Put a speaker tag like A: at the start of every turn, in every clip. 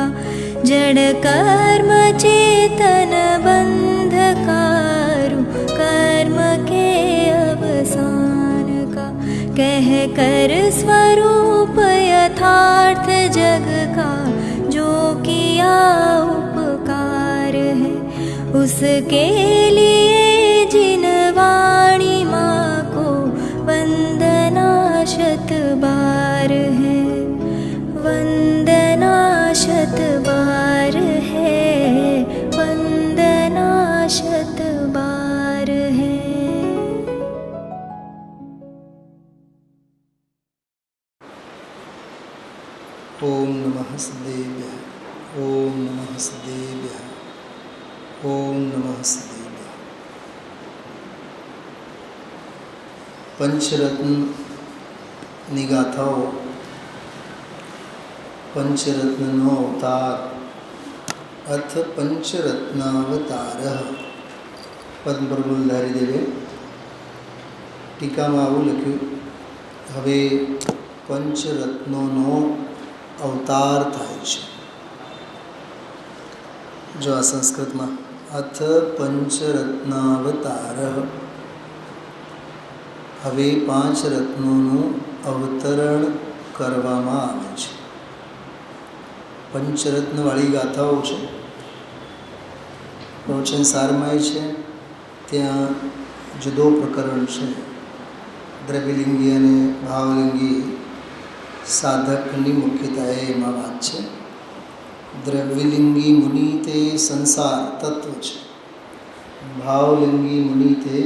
A: का जड़ कर्म चेतन बंधकारु कर्म के अवसान का कह कर स्वरूप यथार्थ जग का जो किया उपकार है उसके लिए जिन वाणी माँ को वंदना शत बार है वंदना शत बार है वंदना शत बार है।
B: ओम नमः सदेव्याः ओम नमः सदेव्याः ओम नमः सदेव्याः। पंचरत्नની ગાથાઓ પંચરત્નનો અવતાર અથ પંચરત્નાવતારઃ પદ્મપ્રબંધધારી દેવે ટીકામાં આવું લખ્યું, હવે પંચરત્નોનો અવતાર થાય છે. જો આ સંસ્કૃતમાં અથ પંચરત્નાવતારઃ, હવે 5 રત્નોનું અવતરણ કરવામાં આવે છે. પંચરત્નવાળી ગાથાઓ છે. પ્રવચન સારમાય છે ત્યાં જુદો પ્રકરણ છે. દ્રવ્યલિંગી અને ભાવલિંગી સાધકની મુખ્યતાએ એમાં વાત છે. દ્રવ્યલિંગી મુનિ તે સંસાર તત્વ છે, ભાવલિંગી મુનિ તે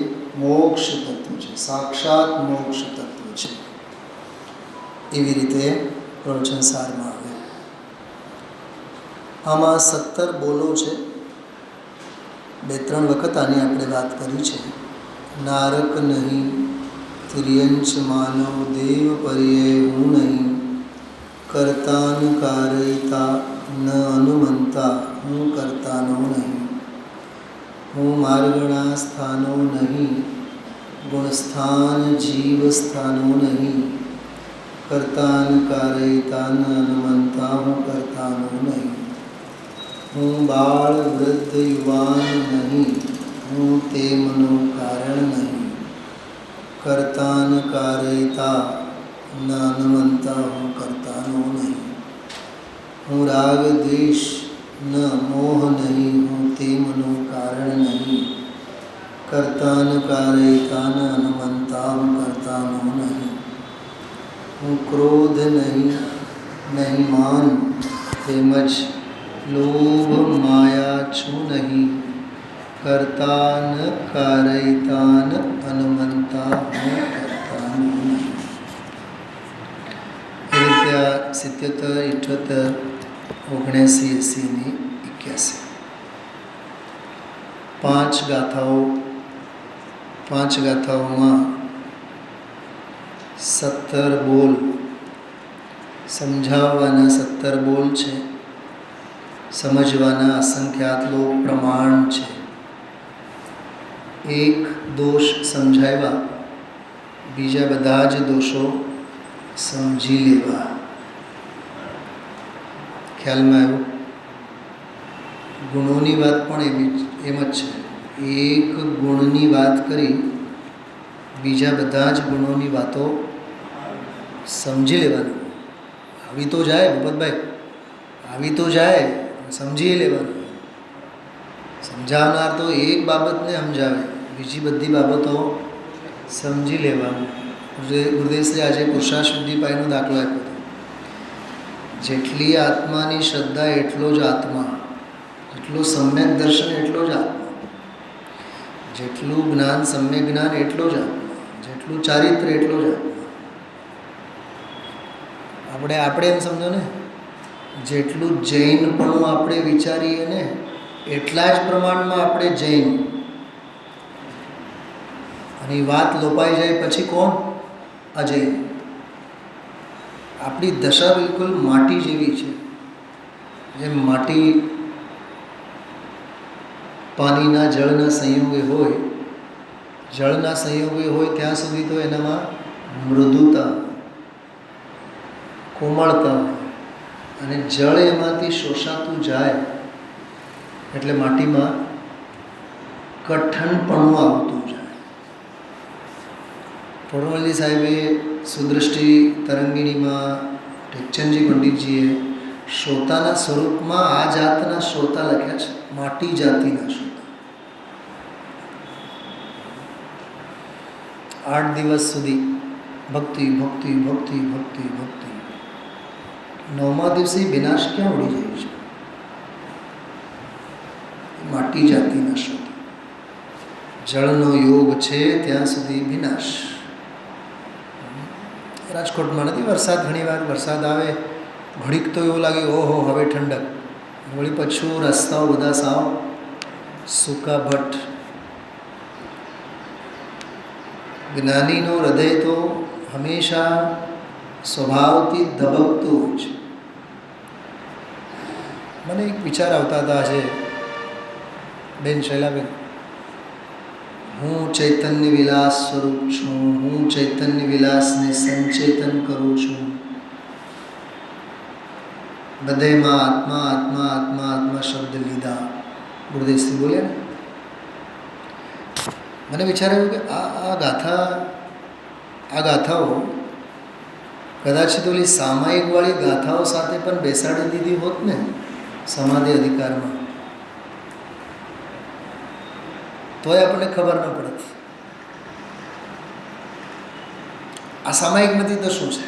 B: મોક્ષ તત્વ છે, સાક્ષાત મોક્ષ તત્વ છે. એવી રીતે પ્રવચન સારમાં આવે. આમાં 17 બોલો છે. 2-3 વખત આની આપણે વાત કરી છે. નારક નહીં, તિર્યંચ માનવ દેવ પર્યય હું નહીં, કર્તાન કારયિતા ન અનુમંતા હું કર્તાનો નહીં, હું માર્ગણા સ્થાનો નહીં, ગુણસ્થાન જીવ સ્થાનો નહીં, કર્તાન કારયિતા ન અનુમંતા હું કર્તાનો નહીં, હું બાળ વૃદ્ધ યુવાન નહીં, હું તેમનો કારણ નહીં, કર્તાન કારયિતા ન અનુમંતા હું કર્તાનો નહીં, હું રાગ દ્વેષ ન મોહ નહીં, હું તેમનો કારણ નહીં, કર્તાન કારયિતા ન અનુમંતા હું કર્તાનો નહીં, હું ક્રોધ નહીં, નહીં માન તેમજ લોભ માયા છું નહીં, કર્તાન કારયિતાન અનુમંતા હું કર્તાનો નહીં. એ રીતે આ 77, 78, 79, 80 ને 81 પાંચ ગાથાઓમાં 17 બોલ સમજાવવાના 17 બોલ છે, સમજવાના અસંખ્યાત લોક પ્રમાણ છે. એક દોષ સમજાવ્યા, બીજા બધા જ દોષો સમજી લેવા. ખ્યાલમાં આવ્યું? ગુણોની વાત પણ એમ જ છે. એક ગુણની વાત કરી, બીજા બધા જ ગુણોની વાતો સમજી લેવાની. આવી તો જાય ભૂપતભાઈ, આવી તો જાય, સમજી લેવાનું. સમજાવનાર તો એક બાબતને સમજાવે, બીજી બધી બાબતો સમજી લેવાનું. ગુરુદેવશ્રી આજે પુરુષાર્થ શુદ્ધિપાઈનો દાખલો આપ્યો હતો. જેટલી આત્માની શ્રદ્ધા એટલો જ આત્મા, જેટલું સમ્યક દર્શન એટલો જ આત્મા, જેટલું જ્ઞાન સમ્યક જ્ઞાન એટલો જ આત્મા, જેટલું ચારિત્ર એટલો જ આત્મા. આપણે એમ સમજો ને, જેટલું જૈનપણું આપણે વિચારીએ ને એટલા જ પ્રમાણમાં આપણે જૈન. અને એ વાત લોપાઈ જાય પછી કોણ? અજૈન. આપણી દશા બિલકુલ માટી જેવી છે. જેમ માટી પાણીના જળના સંયોગે હોય, જળના સંયોગે હોય ત્યાં સુધી તો એનામાં મૃદુતા, કોમળતા, અને જળ એમાંથી શોષાતું જાય એટલે માટીમાં કઠણપણું આવતું જાય. પોરવલ્લી સાહેબે સુદ્રષ્ટિ તરંગિણીમાં ટેકચંદજી પંડિતજીએ શ્રોતાના સ્વરૂપમાં આ જાતના શ્રોતા લખ્યા છે, માટી જાતિના શ્રોતા. 8 દિવસ સુધી ભક્તિ ભક્તિ ભક્તિ ભક્તિ ભક્તિ. 9મા દિવસે વિનાશ ક્યાં ઉડી જાય છે? માટી જાતિના શ્રોતા. જળનો યોગ છે ત્યાં સુધી વિનાશ. રાજકોટમાં નથી વરસાદ, ઘણીવાર વરસાદ આવે, ઘડીક તો એવું લાગે ઓહો હવે ઠંડક, વળી પાછું રસ્તાઓ બધા સાવ સૂકા ભટ્ટ. જ્ઞાનીનું હૃદય તો હંમેશા સ્વભાવથી ધબકતું હોય છે. મને એક વિચાર આવતા હતા આજે, બેન શૈલાબેન, હું ચૈતન્ય વિલાસ સ્વરૂપ છું, હું ચૈતન્ય વિલાસને સંચેતન કરું છું. બધેમાં આત્મા આત્મા આત્મા આત્મા શબ્દ લીધા, ગુરુદેવશ્રી બોલ્યા ને. મને વિચાર આવ્યું કે આ ગાથાઓ કદાચ ઓલી સામાયિકવાળી ગાથાઓ સાથે પણ બેસાડી દીધી હોત ને સમાધિ અધિકારમાં, તોય આપણને ખબર ન પડત. આ સામાયિકમાંથી તો શું છે?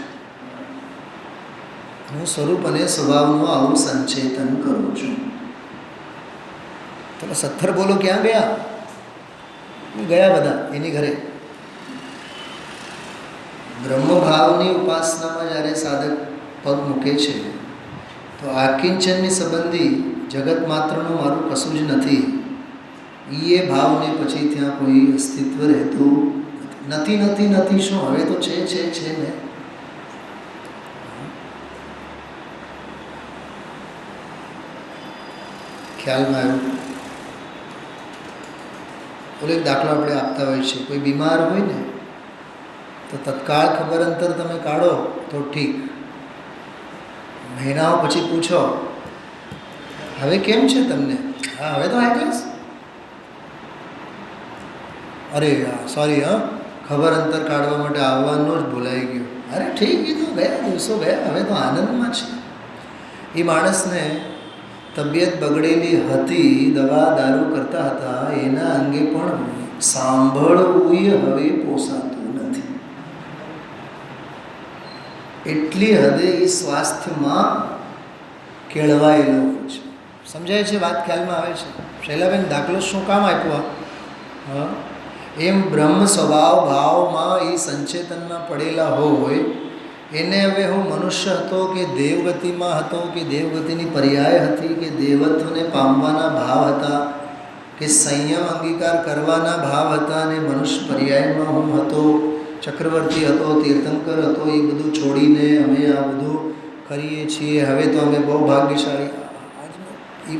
B: હું સ્વરૂપ અને સ્વભાવનું આવું સંચેતન કરું છું. તો સત્તર બોલો ક્યાં ગયા? ગયા બધા એની ઘરે. બ્રહ્મભાવની ઉપાસનામાં જ્યારે સાધક પગ મૂકે છે તો આકિંચનની સંબંધી જગત માત્રનું મારું કશું જ નથી, એ ભાવને પછી ત્યાં કોઈ અસ્તિત્વ રહેતું નથી. નથી નથી શું? હવે તો છે ને. ખ્યાલમાં આવ્યું. ઓલો એક દાખલો આપણે આપતા હોઈએ છીએ, કોઈ બીમાર હોય ને તો તત્કાળ ખબર અંતર તમે કાઢો તો ઠીક, મહિનાઓ પછી પૂછો હવે કેમ છે તમને? હા હવે તો હાઈ ક્લાસ. અરે સોરી, ખબર અંતર કાઢવા માટે આવવાનો જ ભૂલાઈ ગયો. અરે ઠીક, કીધું ગયા દિવસો ગયા, હવે તો આનંદમાં છે. એ માણસને તબિયત બગડેલી હતી, દવા દારૂ કરતા હતા, એના અંગે પણ સાંભળવું હવે પોસાતું નથી. એટલી હદે એ સ્વાસ્થ્યમાં કેળવાયેલો હોય છે. સમજાય છે વાત? ખ્યાલમાં આવે છે? શૈલાબેન દાખલો શું કામ આપ્યો? હા, એમ બ્રહ્મ સ્વભાવ ભાવમાં એ સંચેતનમાં પડેલા હોય એને હવે હું મનુષ્ય હતો કે દેવગતિમાં હતો કે દેવગતિની પર્યાય હતી કે દેવત્વને પામવાના ભાવ હતા કે સંયમ અંગીકાર કરવાના ભાવ હતા અને મનુષ્ય પર્યાયમાં હું હતો, ચક્રવર્તી હતો, તીર્થંકર હતો, એ બધું છોડીને અમે આ બધું કરીએ છીએ. હવે તો અમે બહુ ભાગ્યશાળી.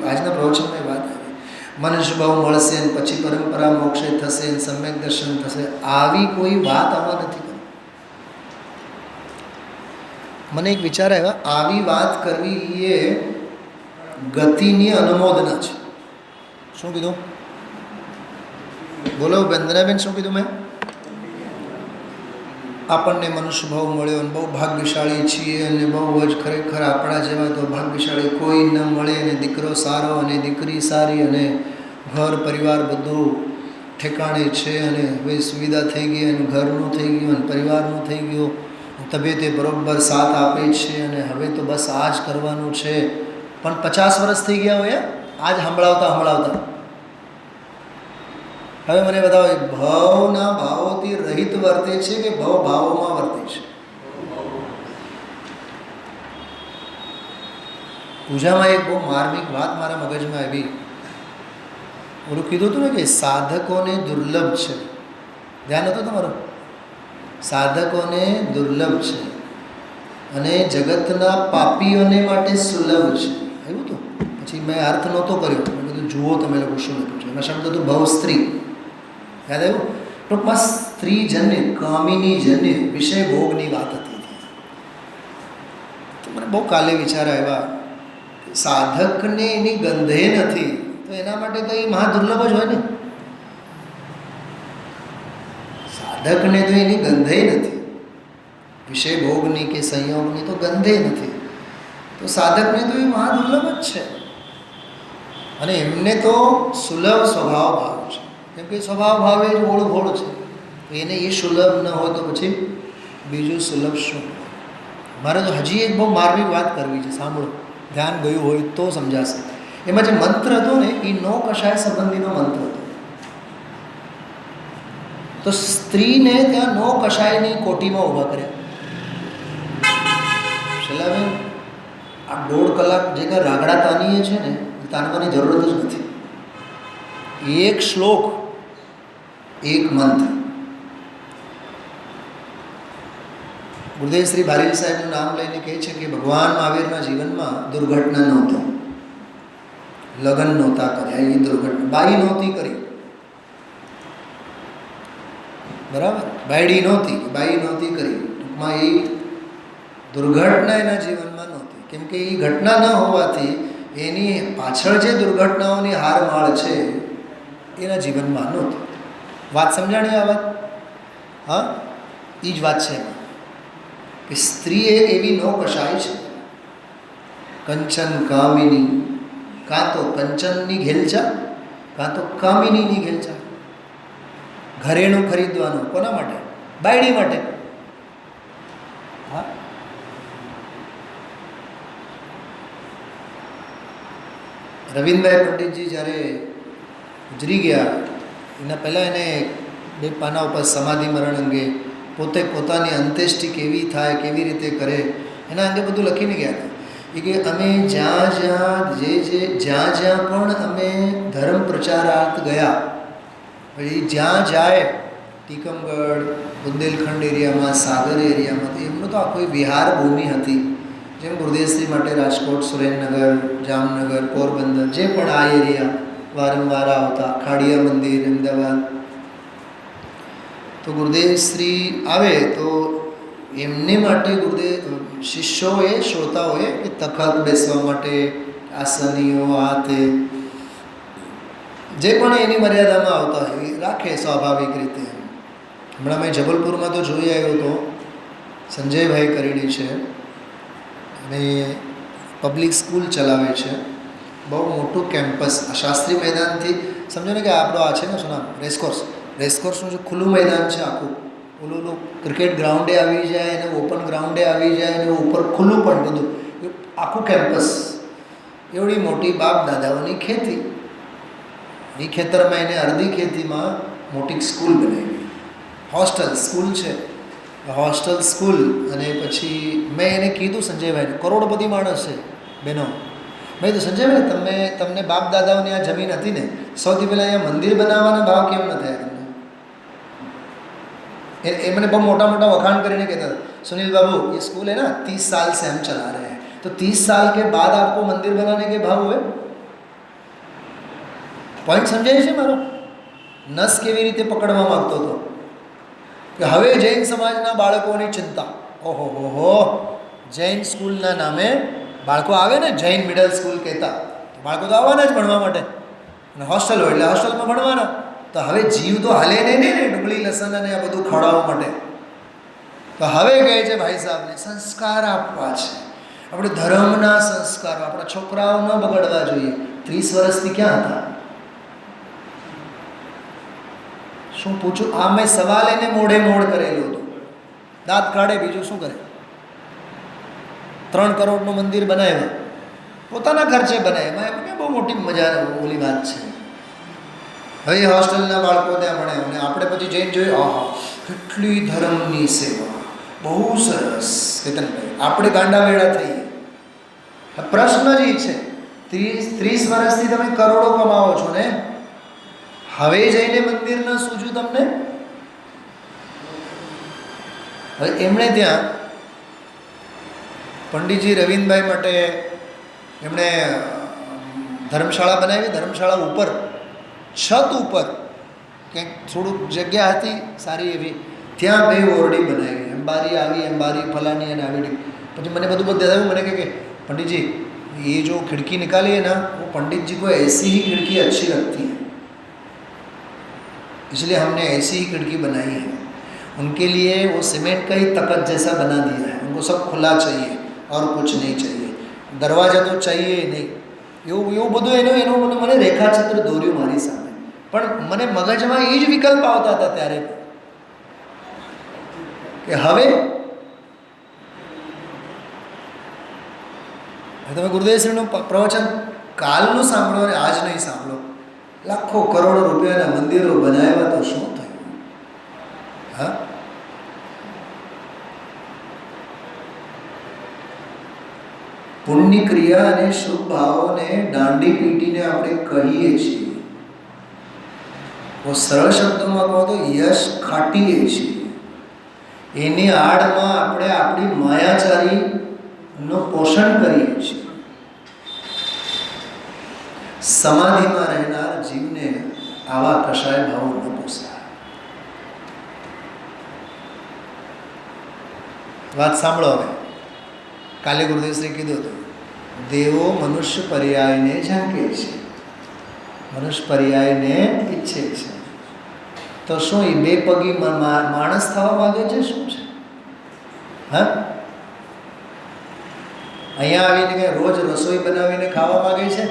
B: આજના પ્રવચનમાં વાત આવી, મનુષ્ય ભાવ મળશે ને પછી પરંપરા મોક્ષે થશે ને સમ્યક દર્શન થશે. આવી કોઈ વાત આમાં નથી. મને એક વિચાર આવ્યા, આવી વાત કરવી એ ગતિની અનુમોદના છે. શું કીધું? બોલો વંદનાબેન, શું કીધું મેં? આપણને મનુષ્ય ભાવ મળ્યો અને બહુ ભાગ્યશાળી છીએ અને બહુ જ ખરેખર આપણા જેવા તો ભાગ્યશાળી કોઈ ન મળે, અને દીકરો સારો અને દીકરી સારી અને ઘર પરિવાર બધું ઠેકાણે છે અને હવે સુવિધા થઈ ગઈ અને ઘરનું થઈ ગયું અને પરિવારનું થઈ ગયું, તબિયતે બરોબર સાથ આપે છે અને હવે તો બસ આ જ કરવાનું છે. પણ 50 વર્ષ થઈ ગયા હોય આ જ સંભળાવતા. હવે મને બતાવો, ભાવના ભાવોથી રહિત વર્તે છે કે ભવ ભાવોમાં વર્તે છે? પૂજામાં એક બહુ માર્મિક વાત મારા મગજમાં આવી. ઓલું કીધું હતું ને કે સાધકોને દુર્લભ છે, ધ્યાન હતું તમારું? સાધકોને દુર્લભ છે અને જગતના પાપીઓને માટે સુલભ છે. એવું તો પછી મેં અર્થ નહોતો કર્યો, મેં કીધું જુઓ તમે લોકો શું લખ્યું છે. એમાં શબ્દ હતું ભવ સ્ત્રી. યાદ આવ્યું? ટૂંકમાં સ્ત્રી જન્ય, કામિની જન્ય વિષય ભોગની વાત હતી. તો મને બહુ કાલે વિચાર આવ્યા, સાધકને એની ગંધે નથી તો એના માટે તો એ મહાદુર્લભ જ હોય ને. સાધકને તો એની ગંધે નથી, વિષય ભોગની કે સંયોગની તો ગંધે નથી, તો સાધકને તો એ મહાદુર્લભ જ છે. અને એમને તો સુલભ સ્વભાવ ભાવ છે, કેમ કે સ્વભાવ ભાવે જ ઓળઘોળ છે. તો એને એ સુલભ ન હોય તો પછી બીજું સુલભ શું? મારે તો હજી એક બહુ માર્મિક વાત કરવી છે, સાંભળો, ધ્યાન ગયું હોય તો સમજાશે. એમાં જે મંત્ર હતો ને એ નો કશાય સંબંધીનો મંત્ર હતો. તો સ્ત્રીને ત્યાં નો કશાયની કોટીમાં ઊભા કર્યા. શૈલાબેન, આ 1.5 કલાક જે કાંઈ રાગડા તાનીએ છે ને, તાનવાની જરૂરત જ નથી. એક શ્લોક, એક મંત્ર. ગુરુદેવ શ્રી બારેલ સાહેબનું નામ લઈને કહે છે કે ભગવાન મહાવીરના જીવનમાં દુર્ઘટના નહોતી, લગ્ન નહોતા કર્યા, એવી દુર્ઘટના બાઈ નહોતી કરી, બરાબર, બાયડી નહોતી, બાઈ નહોતી કરી. ટૂંકમાં એ દુર્ઘટના એના જીવનમાં નહોતી, કેમ કે એ ઘટના ન હોવાથી એની પાછળ જે દુર્ઘટનાઓની હારમાળ છે એના જીવનમાં નહોતી. વાત સમજાણી આ વાત? હા, એ જ વાત છે એમાં કે સ્ત્રી એક એવી નો કશાય છે, કંચન કામિની, કાં તો કંચનની ઘેલચા કાં તો કામિનીની ઘેલચા. ઘરેણું ખરીદવાનું કોના માટે? બાયડી માટે. હા, રવિન્દ્રભાઈ પંડિતજી જ્યારે ગુજરી ગયા એના પહેલાં એને 2 પાના ઉપર સમાધિ મરણ અંગે પોતે પોતાની અંત્યેષ્ટિ કેવી થાય, કેવી રીતે કરે, એના અંગે બધું લખીને ગયા હતા. એ કે અમે જ્યાં જ્યાં પણ અમે ધર્મ પ્રચારાર્થ ગયા, પછી જ્યાં જાય ટીકમગઢ, બુંદેલખંડ એરિયામાં, સાગર એરિયામાં, તો એમનો તો આખો વિહાર ભૂમિ હતી. જેમ ગુરુદેવશ્રી માટે રાજકોટ, સુરેન્દ્રનગર, જામનગર, પોરબંદર, જે પણ આ એરિયા વારંવાર આવતા, ખાડિયા મંદિર, અમદાવાદ. તો ગુરુદેવશ્રી આવે તો એમને માટે ગુરુદેવ શિષ્યોએ, શ્રોતાઓએ એ તખત બેસવા માટે, આસનીઓ, આ તે જે પણ એની મર્યાદામાં આવતા હોય એ રાખે સ્વાભાવિક રીતે. હમણાં મેં જબલપુરમાં તો જોઈ આવ્યો હતો, સંજયભાઈ કરીને છે, અને પબ્લિક સ્કૂલ ચલાવે છે, બહુ મોટું કેમ્પસ. આ શાસ્ત્રી મેદાનથી સમજો ને કે આપણો આ છે ને શું નામ, રેસકોર્સનું જે ખુલ્લું મેદાન છે આખું, ઓલું ક્રિકેટ ગ્રાઉન્ડે આવી જાય અને ઓપન ગ્રાઉન્ડે આવી જાય અને ઉપર ખુલ્લું પણ બધું, આખું કેમ્પસ. એવડી મોટી બાપ દાદાઓની ખેતી, એ ખેતરમાં એને અડધી ખેતીમાં મોટી સ્કૂલ બનાવી, હોસ્ટેલ સ્કૂલ છે, હોસ્ટેલ સ્કૂલ. અને પછી મેં એને કીધું, સંજયભાઈને, કરોડપતિ માણસ છે બહેનો, મેં કીધું સંજયભાઈ તમને બાપ દાદાઓની આ જમીન હતી ને, સૌથી પહેલાં અહીંયા મંદિર બનાવવાના ભાવ કેમ ન થયા તમને? એ મને બહુ મોટા મોટા વખાણ કરીને કહેતા, सुनील बाबू ये स्कूल है ना 30 साल से हम चला रहे हैं, तो 30 साल के बाद आपको मंदिर बनाने के भाव हुए? પોઈન્ટ સમજાય છે મારો? નસ કેવી રીતે પકડવા માંગતો હતો કે હવે જૈન સમાજના બાળકોની ચિંતા. ઓહો હો, જૈન સ્કૂલના નામે બાળકો આવે ને, જૈન મિડલ સ્કૂલ કહેતા, બાળકો તો આવવાના જ ભણવા માટે, અને હોસ્ટેલ હોય એટલે હોસ્ટેલમાં ભણવાના. તો હવે જીવ તો હાલે નહીં ને ડુંગળી લસણ અને આ બધું ખવડાવવા માટે. તો હવે કહે છે ભાઈ સાહેબને સંસ્કાર આપવા છે, આપણે ધર્મના સંસ્કારો, આપણા છોકરાઓ ન બગડવા જોઈએ. 30 વર્ષથી ક્યાં હતા? શું પૂછું? આ મેં સવાલ એને મોઢે મોઢ કરેલું હતું, દાંત કાઢે, બીજું શું કરે? 3 કરોડનું મંદિર બનાવ્યું, પોતાના ખર્ચે બનાવ્યું, એમાં બહુ મોટી મજા ઓલી વાત છે. હવે હોસ્ટેલના બાળકો ત્યાં ભણે અને આપણે પછી જઈને જોઈએ, આહા કેટલી ધર્મની સેવા, બહુ સરસ. કેતનભાઈ, આપણે ગાંડા વેડા થઈએ. પ્રશ્ન જ એ છે, 30 વર્ષથી તમે કરોડો કમાવો છો ને, હવે જઈને મંદિર ન સૂજ્યું તમને? હવે એમણે ત્યાં પંડિતજી રવિન્દ્રભાઈ માટે એમણે ધર્મશાળા બનાવી. ધર્મશાળા ઉપર, છત ઉપર કંઈક થોડુંક જગ્યા હતી સારી એવી, ત્યાં 2 ઓરડી બનાવી, અંબારી આવી, અંબારી ફલાની અને આવી. પછી મને બધું बताया, मैंने कहा कि पंडित जी ये जो खिड़की निकाली है ना, वो पंडित जी को ऐसी ही खिड़की अच्छी लगती है, इसलिए हमने ऐसी ही खिड़की बनाई है। उनके लिए वो सीमेंट का ही तकत जैसा बना दिया है, उनको सब खुला चाहिए और कुछ नहीं चाहिए, दरवाजा तो चाहिए ही नहीं। એવું બધું એનું મને રેખાચિત્ર દોર્યું મારી સામે, પણ મને મગજમાં એ જ વિકલ્પ આવતા હતા ત્યારે કે હવે તમે ગુરુદેવશ્રીનું પ્રવચન કાલનું સાંભળો અને આજ નહીં સાંભળો, લાખો કરોડો રૂપિયાના મંદિરો બનાવ્યા તો શું થયું? હા, પુણ્ય ક્રિયા અને શુભ ભાવોને દાંડી પીટીને આપણે કહીએ છીએ, સરળ શબ્દોમાં કહો તો યશ ખાટીએ છીએ, એની આડમાં આપણે આપણી માયાચારીનું પોષણ કરીએ છીએ। સમાધિમાં રહેનાર જીવને આવા કશાય ભાવો ન પોસાય। વાત સાંભળો હવે, કાલે ગુરુદેવશ્રી કીધું હતું, દેવો મનુષ્ય પર્યાયને ઝંકે છે, મનુષ્ય પર્યાયને ઈચ્છે છે, તો શું એ બે પગી માણસ થવા માંગે છે? શું છે? હા, અહીંયા આવીને કે રોજ રસોઈ બનાવીને ખાવા માંગે છે?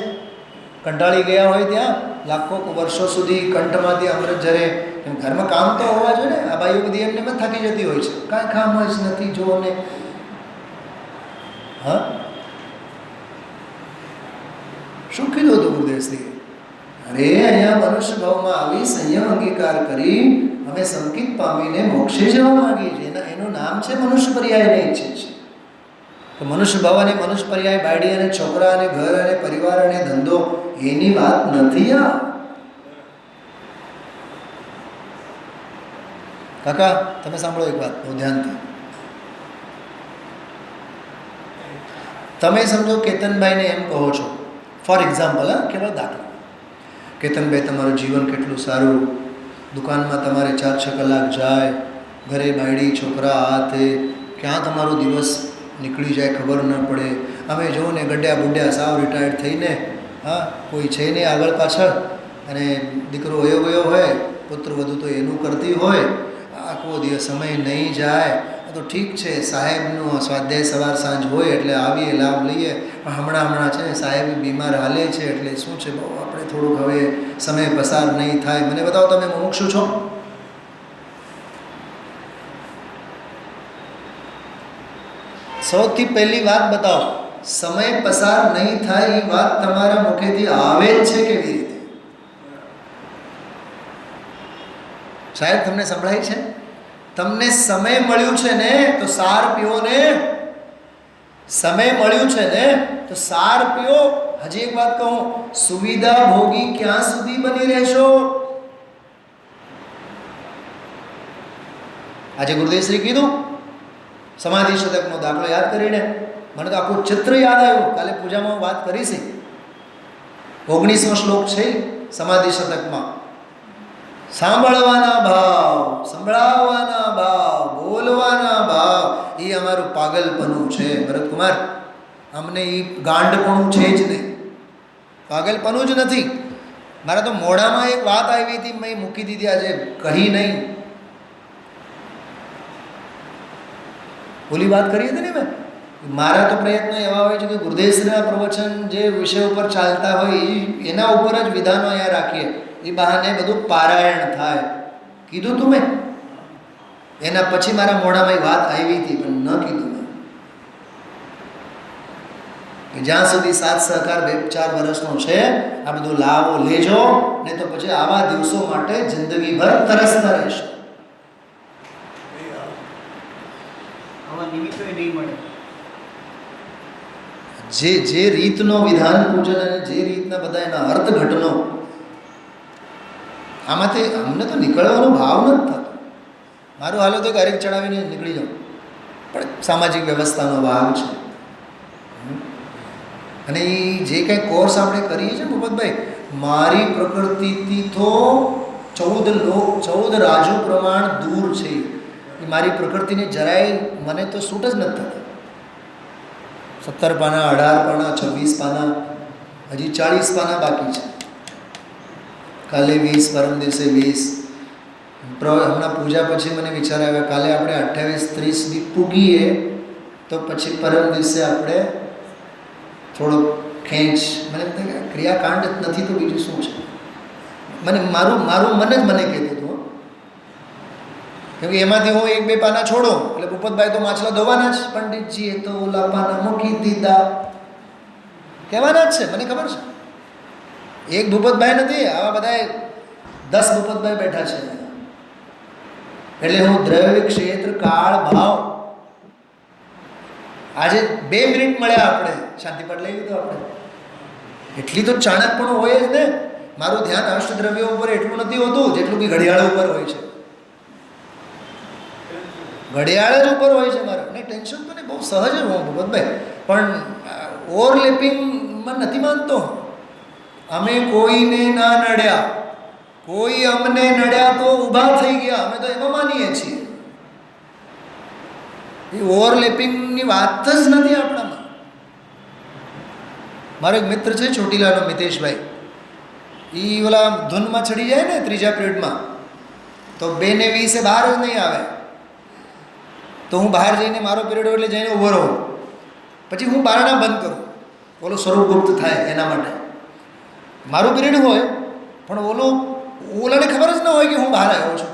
B: કંટાળી ગયા હોય ત્યાં લાખો વર્ષો સુધી કંઠમાંથી અમૃત જરે, એમ ઘરમાં કામ તો હોવા જોઈએ ને। આ ભાઈઓ બધી એમને એમ થાકી જતી હોય છે, કાંઈ કામ જ નથી જો ને। હા, શું કીધું હતું ગુરુદેવશ્રીએ? અરે અહીંયા મનુષ્ય ભાવમાં આવી સંયમ અંગીકાર કરી અમે સંકિત પામીને મોક્ષે જવા માંગીએ છીએ, એનું નામ છે મનુષ્ય પર્યાયને ઈચ્છે છે। તો મનુષ્ય ભાવ અને મનુષ્ય પર્યાય, બાયડી અને છોકરા અને ઘર અને પરિવાર અને ધંધો, એની વાત નથી આ કાકા। તમે સાંભળો એક વાત બહુ ધ્યાનથી, તમે સમજો કેતનભાઈને એમ કહો છો, ફોર એક્ઝામ્પલ, હા, કેવળ દાખલા, કેતનભાઈ તમારું જીવન કેટલું સારું, દુકાનમાં તમારે 4-6 કલાક જાય, ઘરે બાયડી છોકરા હાથે, ક્યાં તમારો દિવસ નીકળી જાય ખબર ન પડે। અમે જોઉં ને ગડ્યા બુડ્યા સાવ રિટાયર્ડ થઈને, હા, કોઈ છે નહીં આગળ પાછળ, અને દીકરો વયો ગયો હોય, પુત્ર વધુ તો એનું કરતી હોય, આખો દિવસ સમય નહીં જાય તો ઠીક છે, સાહેબનું સ્વાધ્યાય સવાર સાંજ હોય એટલે આવીએ લાભ લઈએ, પણ હમણાં છે સાહેબ બીમાર હાલે છે એટલે શું છે બહુ આપણે થોડુંક હવે સમય પસાર નહીં થાય। મને બતાવો, તમે મુમુક્ષુ છો? સૌથી પહેલી વાત બતાવો, સમય પસાર નહીં થાય એ વાત તમારા મુખેથી આવે જ છે કેવી રીતે? સાહેબ તમને સંભળાય છે? તમને સમય મળ્યું છે ને તો સાર પીઓ ને, સમય મળ્યું છે ને તો સાર પીઓ। હજી એક વાત કહું, સુવિધા ભોગી ક્યાં સુધી બની રહેશો? આજે ગુરુદેવશ્રી કીધું સમાધિ શતકનો દાખલો યાદ કરીને મને તો આખું ચિત્ર યાદ આવ્યું, કાલે પૂજામાં વાત કરી છે। 19મો શ્લોક છે સમાધિ શતકમાં, સાંભળવાના ભાવ, સંભળાવવાના ભાવ, બોલવાના ભાવ, એ અમારું પાગલપણું છે ભરતકુમાર, અમને એ ગાંડપણું છે જ નહીં, પાગલપણું જ નથી। મારા તો મોઢામાં એક વાત આવી હતી, મેં મૂકી દીધી, આજે કહી નહીં, ઓલી વાત કરી હતી ને મેં। મારા તો પ્રયત્ન એવા હોય છે કે ગુરુદેવશ્રીના પ્રવચન જે વિષય ઉપર ચાલતા હોય એના ઉપર જ વિધાનો અહીંયા રાખીએ, એ બહાને બધું પારાયણ થાય। કીધું તું મેં, એના પછી મારા મોઢામાં વાત આવી હતી પણ ન કીધું મેં, કે જ્યાં સુધી સાથ સહકાર 2-4 વર્ષનો છે આ બધું લાવો લેજો, ને તો પછી આવા દિવસો માટે જિંદગીભર તરસતા રહેશો। જે રીતનો વિધાન પૂજન અને જે રીતના બધા એના અર્થઘટનો, આમાંથી અમને તો નીકળવાનો ભાવ નથી થતો। મારું હાલો તો ગાડી ચડાવીને નીકળી જાઉં, પણ સામાજિક વ્યવસ્થાનો ભાગ છે। અને એ જે કંઈ કોર્સ આપણે કરીએ છીએ ભૂપતભાઈ, મારી પ્રકૃતિથી તો 14 રાજુ પ્રમાણ દૂર છે, એ મારી પ્રકૃતિને જરાય મને તો સૂટ જ નથી થતી। 17 પાના, 18 પાના, 26 પાના, હજી 40 પાના બાકી છે. કાલે 20, પરમ દિવસે 20. હમણાં પૂજા પછી મને વિચાર આવ્યો, કાલે આપણે 28-30 સુધી પૂગીએ તો પછી પરમ દિવસે આપણે થોડોક ખેંચ, મને ક્રિયાકાંડ જ નથી તો બીજું શું છે. મારું મન જ મને કહેતું હતું, કેમ કે એમાંથી હું 1-2 પાના છોડો એટલે ભૂપતભાઈ તો માછલા ધોવાના જ, પંડિતજીએ તો ઓલા પાના મૂકી દીધા કહેવાના જ છે, મને ખબર છે. એક ભૂપતભાઈ નથી, આવા બધા 10 ભૂપતભાઈ બેઠા છે. એટલે હું દ્રવ્ય, ક્ષેત્ર, કાળ, ભાવ, આજે 2 મિનિટ મળ્યા આપણે શાંતિપાઠ લઈ લીધો આપણે. એટલી તો ચાણક પણ હોય જ ને. મારું ધ્યાન અષ્ટદ્રવ્યો ઉપર એટલું નથી હોતું જેટલું કે ઘડિયાળ ઉપર હોય છે. ઘડિયાળ જ ઉપર હોય છે મારે. નહીં, ટેન્શન તો નહીં, બહુ સહજ હું ભૂપતભાઈ, પણ ઓવરલેપિંગમાં નથી માનતો. અમે કોઈને ના નડ્યા, કોઈ અમને નડ્યા તો ઊભા થઈ ગયા, અમે તો એમાં માનીએ છીએ. એ ઓવરલેપિંગની વાત જ નથી આપણામાં. મારો એક મિત્ર છે ચોટીલાનો, મિતેશભાઈ, એ ઓલા ધૂનમાં ચડી જાય ને 3જા પિરિયડમાં તો 2:20 બહાર જ નહીં આવે. તો હું બહાર જઈને મારો પિરિયડ એટલે જઈને ઊભો રહું, પછી હું બારણા બંધ કરું, ઓલો સ્વરૂપગુપ્ત થાય એના માટે. મારું પિરિયડ હોય પણ ઓલાને ખબર જ ન હોય કે હું બહાર આવ્યો છું.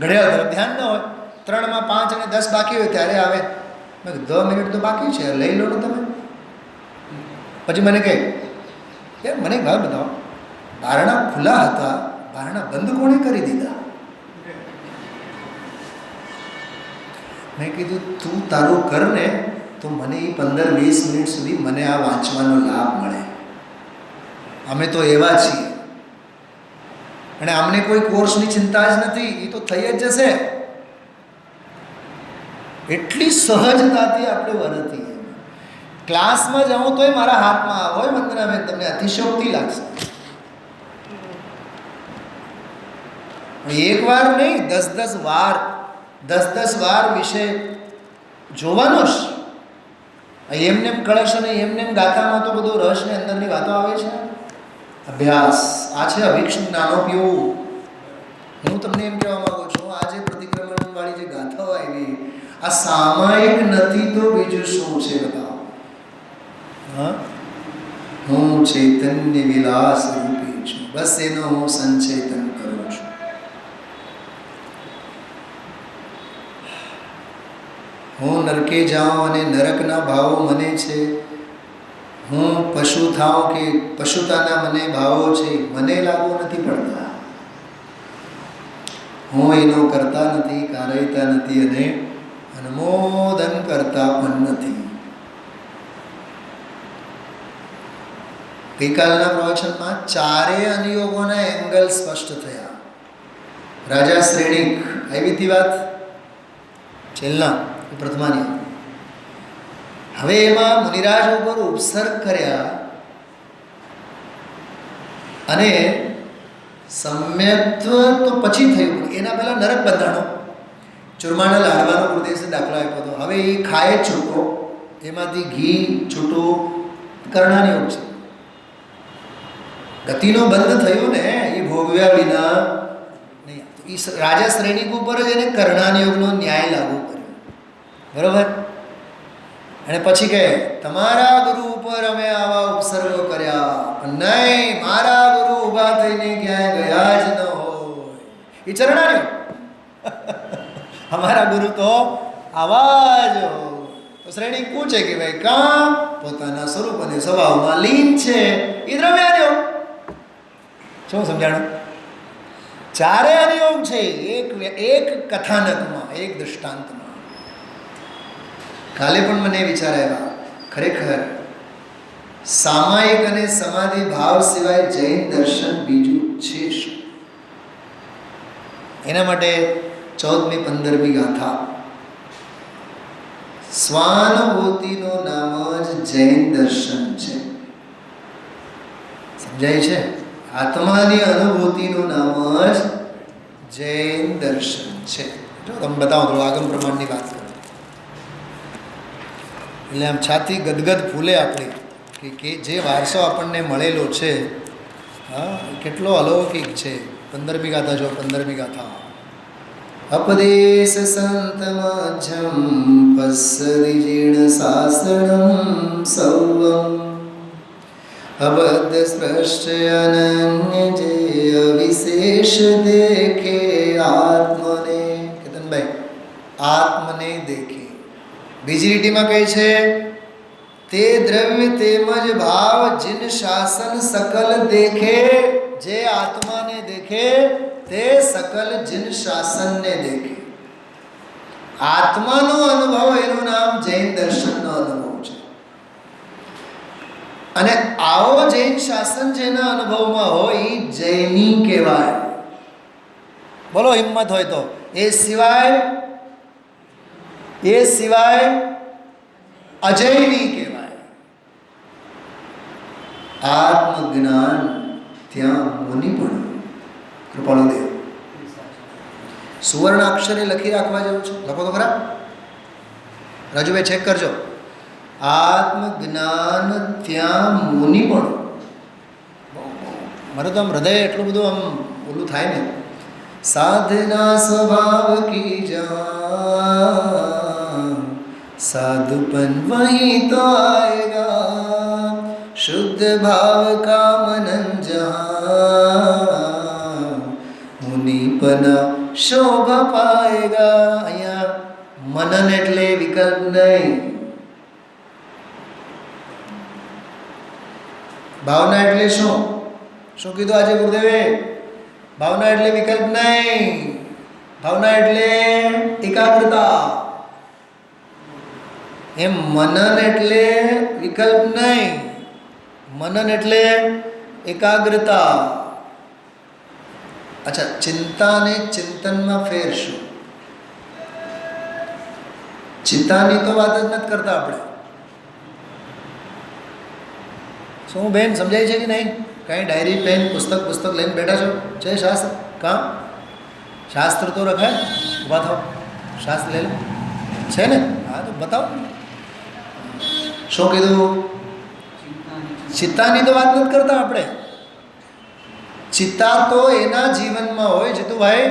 B: ઘડિયાળ તરફ ધ્યાન ન હોય. 3માં 5 અને 10 બાકી હોય ત્યારે આવે. મેં 10 મિનિટ તો બાકી છે, લઈ લો ને તમે. પછી મને કહે યાર મને એક વાત બતાવો, બારણા ખુલ્લા હતા, બારણા બંધ કોણે કરી દીધા? મેં કીધું તું તારું કર ને તો મને એ 15-20 મિનિટ સુધી મને આ વાંચવાનો લાભ મળે. અમે તો એવા છીએ, અને અમને કોઈ કોર્સની ચિંતા જ નથી, એ તો થઈ જ જશે. એટલી સહજતાથી આપણે વર્તીએ. ક્લાસમાં જાઉં તોય મારા હાથમાં હોય વંદનાબેન, તમને અતિશયોક્તિ લાગશે. એક વાર નહીં, 10-10 વાર 10-10 વાર વિષય જોવાનો જ. એમને કળશ અને એમને ગાથામાં તો બધું રસને અંદરની વાતો આવે છે. અભ્યાસ આ છે અભિક્ષુ જ્ઞાનોપયોગ. હું તમને એમ કહેવા માંગુ છું, આજે પ્રતિક્રમણ વાળી જે ગાથાઓ આવી, આ સામાયિક નથી તો બીજું શું છે બતાવો. હા, હું ચૈતન્ય વિલાસ રૂપી છું, બસ એનો હું સંચેતન કરું છું. હું નરકે જાઉં અને નરકના ભાવો મને છે, હું પશુ થાઉં કે પશુતાના મને ભાવો છે, મને લાગુ નથી પડતા. હું એનો કરતા નથી, કારયતા નથી અને અનુમોદન કરતા પણ નથી. ગઈકાલના પ્રવચનમાં 4 અનુયોગોના એંગલ સ્પષ્ટ થયા. રાજા શ્રેણિક આવી હતી વાત છેલ્લા પ્રથમાની. હવે એમાં મુનિરાજ ઉપર ઉપસર્ગ કર્યા અને સમ્યક્ત્વ તો પછી થયું, એના પહેલા નરક બંધાણો, ચૂરમાના લાડવાનો પ્રદેશ દાખલો આપ્યો હતો. હવે એ ખાય છૂટો, એમાંથી ઘી છૂટું, કર્ણાનિયોગ છે. ગતિનો બંધ થયું ને, એ ભોગવ્યા વિના નહીં. એ રાજા શ્રેણિક ઉપર જ એને કર્ણાનિયોગનો ન્યાય લાગુ કર્યો, બરોબર. અને પછી કહે તમારા ગુરુ ઉપર અમે આવા ઉપસર્ગો કર્યા, નહીં, મારા ગુરુ ઊભા થઈને ક્યાંય ગયા જ ન હોય. એ ચરણાર્યો. અમારા ગુરુ તો આવા જ હોય. તો શ્રેણિક પૂછે કે ભાઈ કાં? પોતાના સ્વરૂપ અને સ્વભાવમાં લીન છે. એ દ્રવ્યાર્યો. શું સમજાણું? 4 અનુયોગ છે એક કથાનકમાં, એક દૃષ્ટાંતમાં. કાલે પણ મને વિચાર આવ્યા, ખરેખર સામાયિક અને સમાધિ ભાવ સિવાય જૈન દર્શન બીજું છે શું? એના માટે 14મી 15મી ગાથા, સ્વાનુભૂતિનું નામ જ જૈન દર્શન છે. સમજાય છે? આત્માની અનુભૂતિનું નામ જ જૈન દર્શન છે. જો તમે બતાવો, થોડું આગમ પ્રમાણની વાત કરો. એટલે આમ છાતી ગદગદ ફૂલે આપણી કે જે વારસો આપણને મળેલો છે, હા, કેટલો અલૌકિક છે. 15મી ગાથા જો 15મી ગાથા. અપદેશ સંત મજ્જમ પસ્સરિ જીર્ણ શાસનમ સૌવમ અબદ્ધ સ્પષ્ટ અનન્ય જે અવિશેષ દેખે આત્મને. કેતનભાઈ, આત્મને દેખે. બીજી લીટીમાં કહે છે તે દ્રવ્ય તેમજ ભાવ જીન શાસન સકલ દેખે. જે આત્માને દેખે તે સકલ જીન શાસનને દેખે. આત્માનો અનુભવ, એનું નામ જૈન દર્શનનો અનુભવ છે. અને આવો જૈન શાસન જેના અનુભવમાં હોય એ જૈની કહેવાય. બોલો હિંમત હોય તો. એ સિવાય અજૈની કહેવાય. આત્મજ્ઞાન ત્યાં મુનિ પણ કૃપાળુદેવ સુવર્ણ અક્ષરે લખી રાખવા જેવું છે. લખો તો ખરા રાજુભાઈ, ચેક કરજો. આત્મજ્ઞાન ત્યાં મુનિ પણ. મારે તો આમ હૃદય એટલું બધું આમ ઓલું થાય ને. સાધના સ્વભાવ કી જાન સાધુપન વહી તો આયેગા શુદ્ધ ભાવ કા મનન જહાં મુનિપન શોભા પાએગા. અહીંયા મનન એટલે વિકલ્પ નહીં. ભાવના એટલે શું કીધું આજે ગુરુદેવે? ભાવના એટલે વિકલ્પ નહીં. ભાવના એટલે એકાગ્રતા. એમ મનન એટલે વિકલ્પ નહીં. મનન એટલે એકાગ્રતા. અચ્છા, ચિંતા અને ચિંતનમાં ફેર શું? ચિંતાની તો વાત જ નથી કરતા આપણે. શું બેન, સમજાય છે કે નહીં? કાંઈ ડાયરી પેન પુસ્તક લઈને બેઠા છો? છે શાસ્ત્ર? કાં શાસ્ત્ર તો રખાય. ઊભા થાવ, શાસ્ત્ર લઈ લો. છે ને? હા, તો બતાવો. શું કીધું? ચિત્તાની તો વાત નથી કરતા આપણે. ચિત્તા તો એના જીવનમાં હોય જીતુભાઈ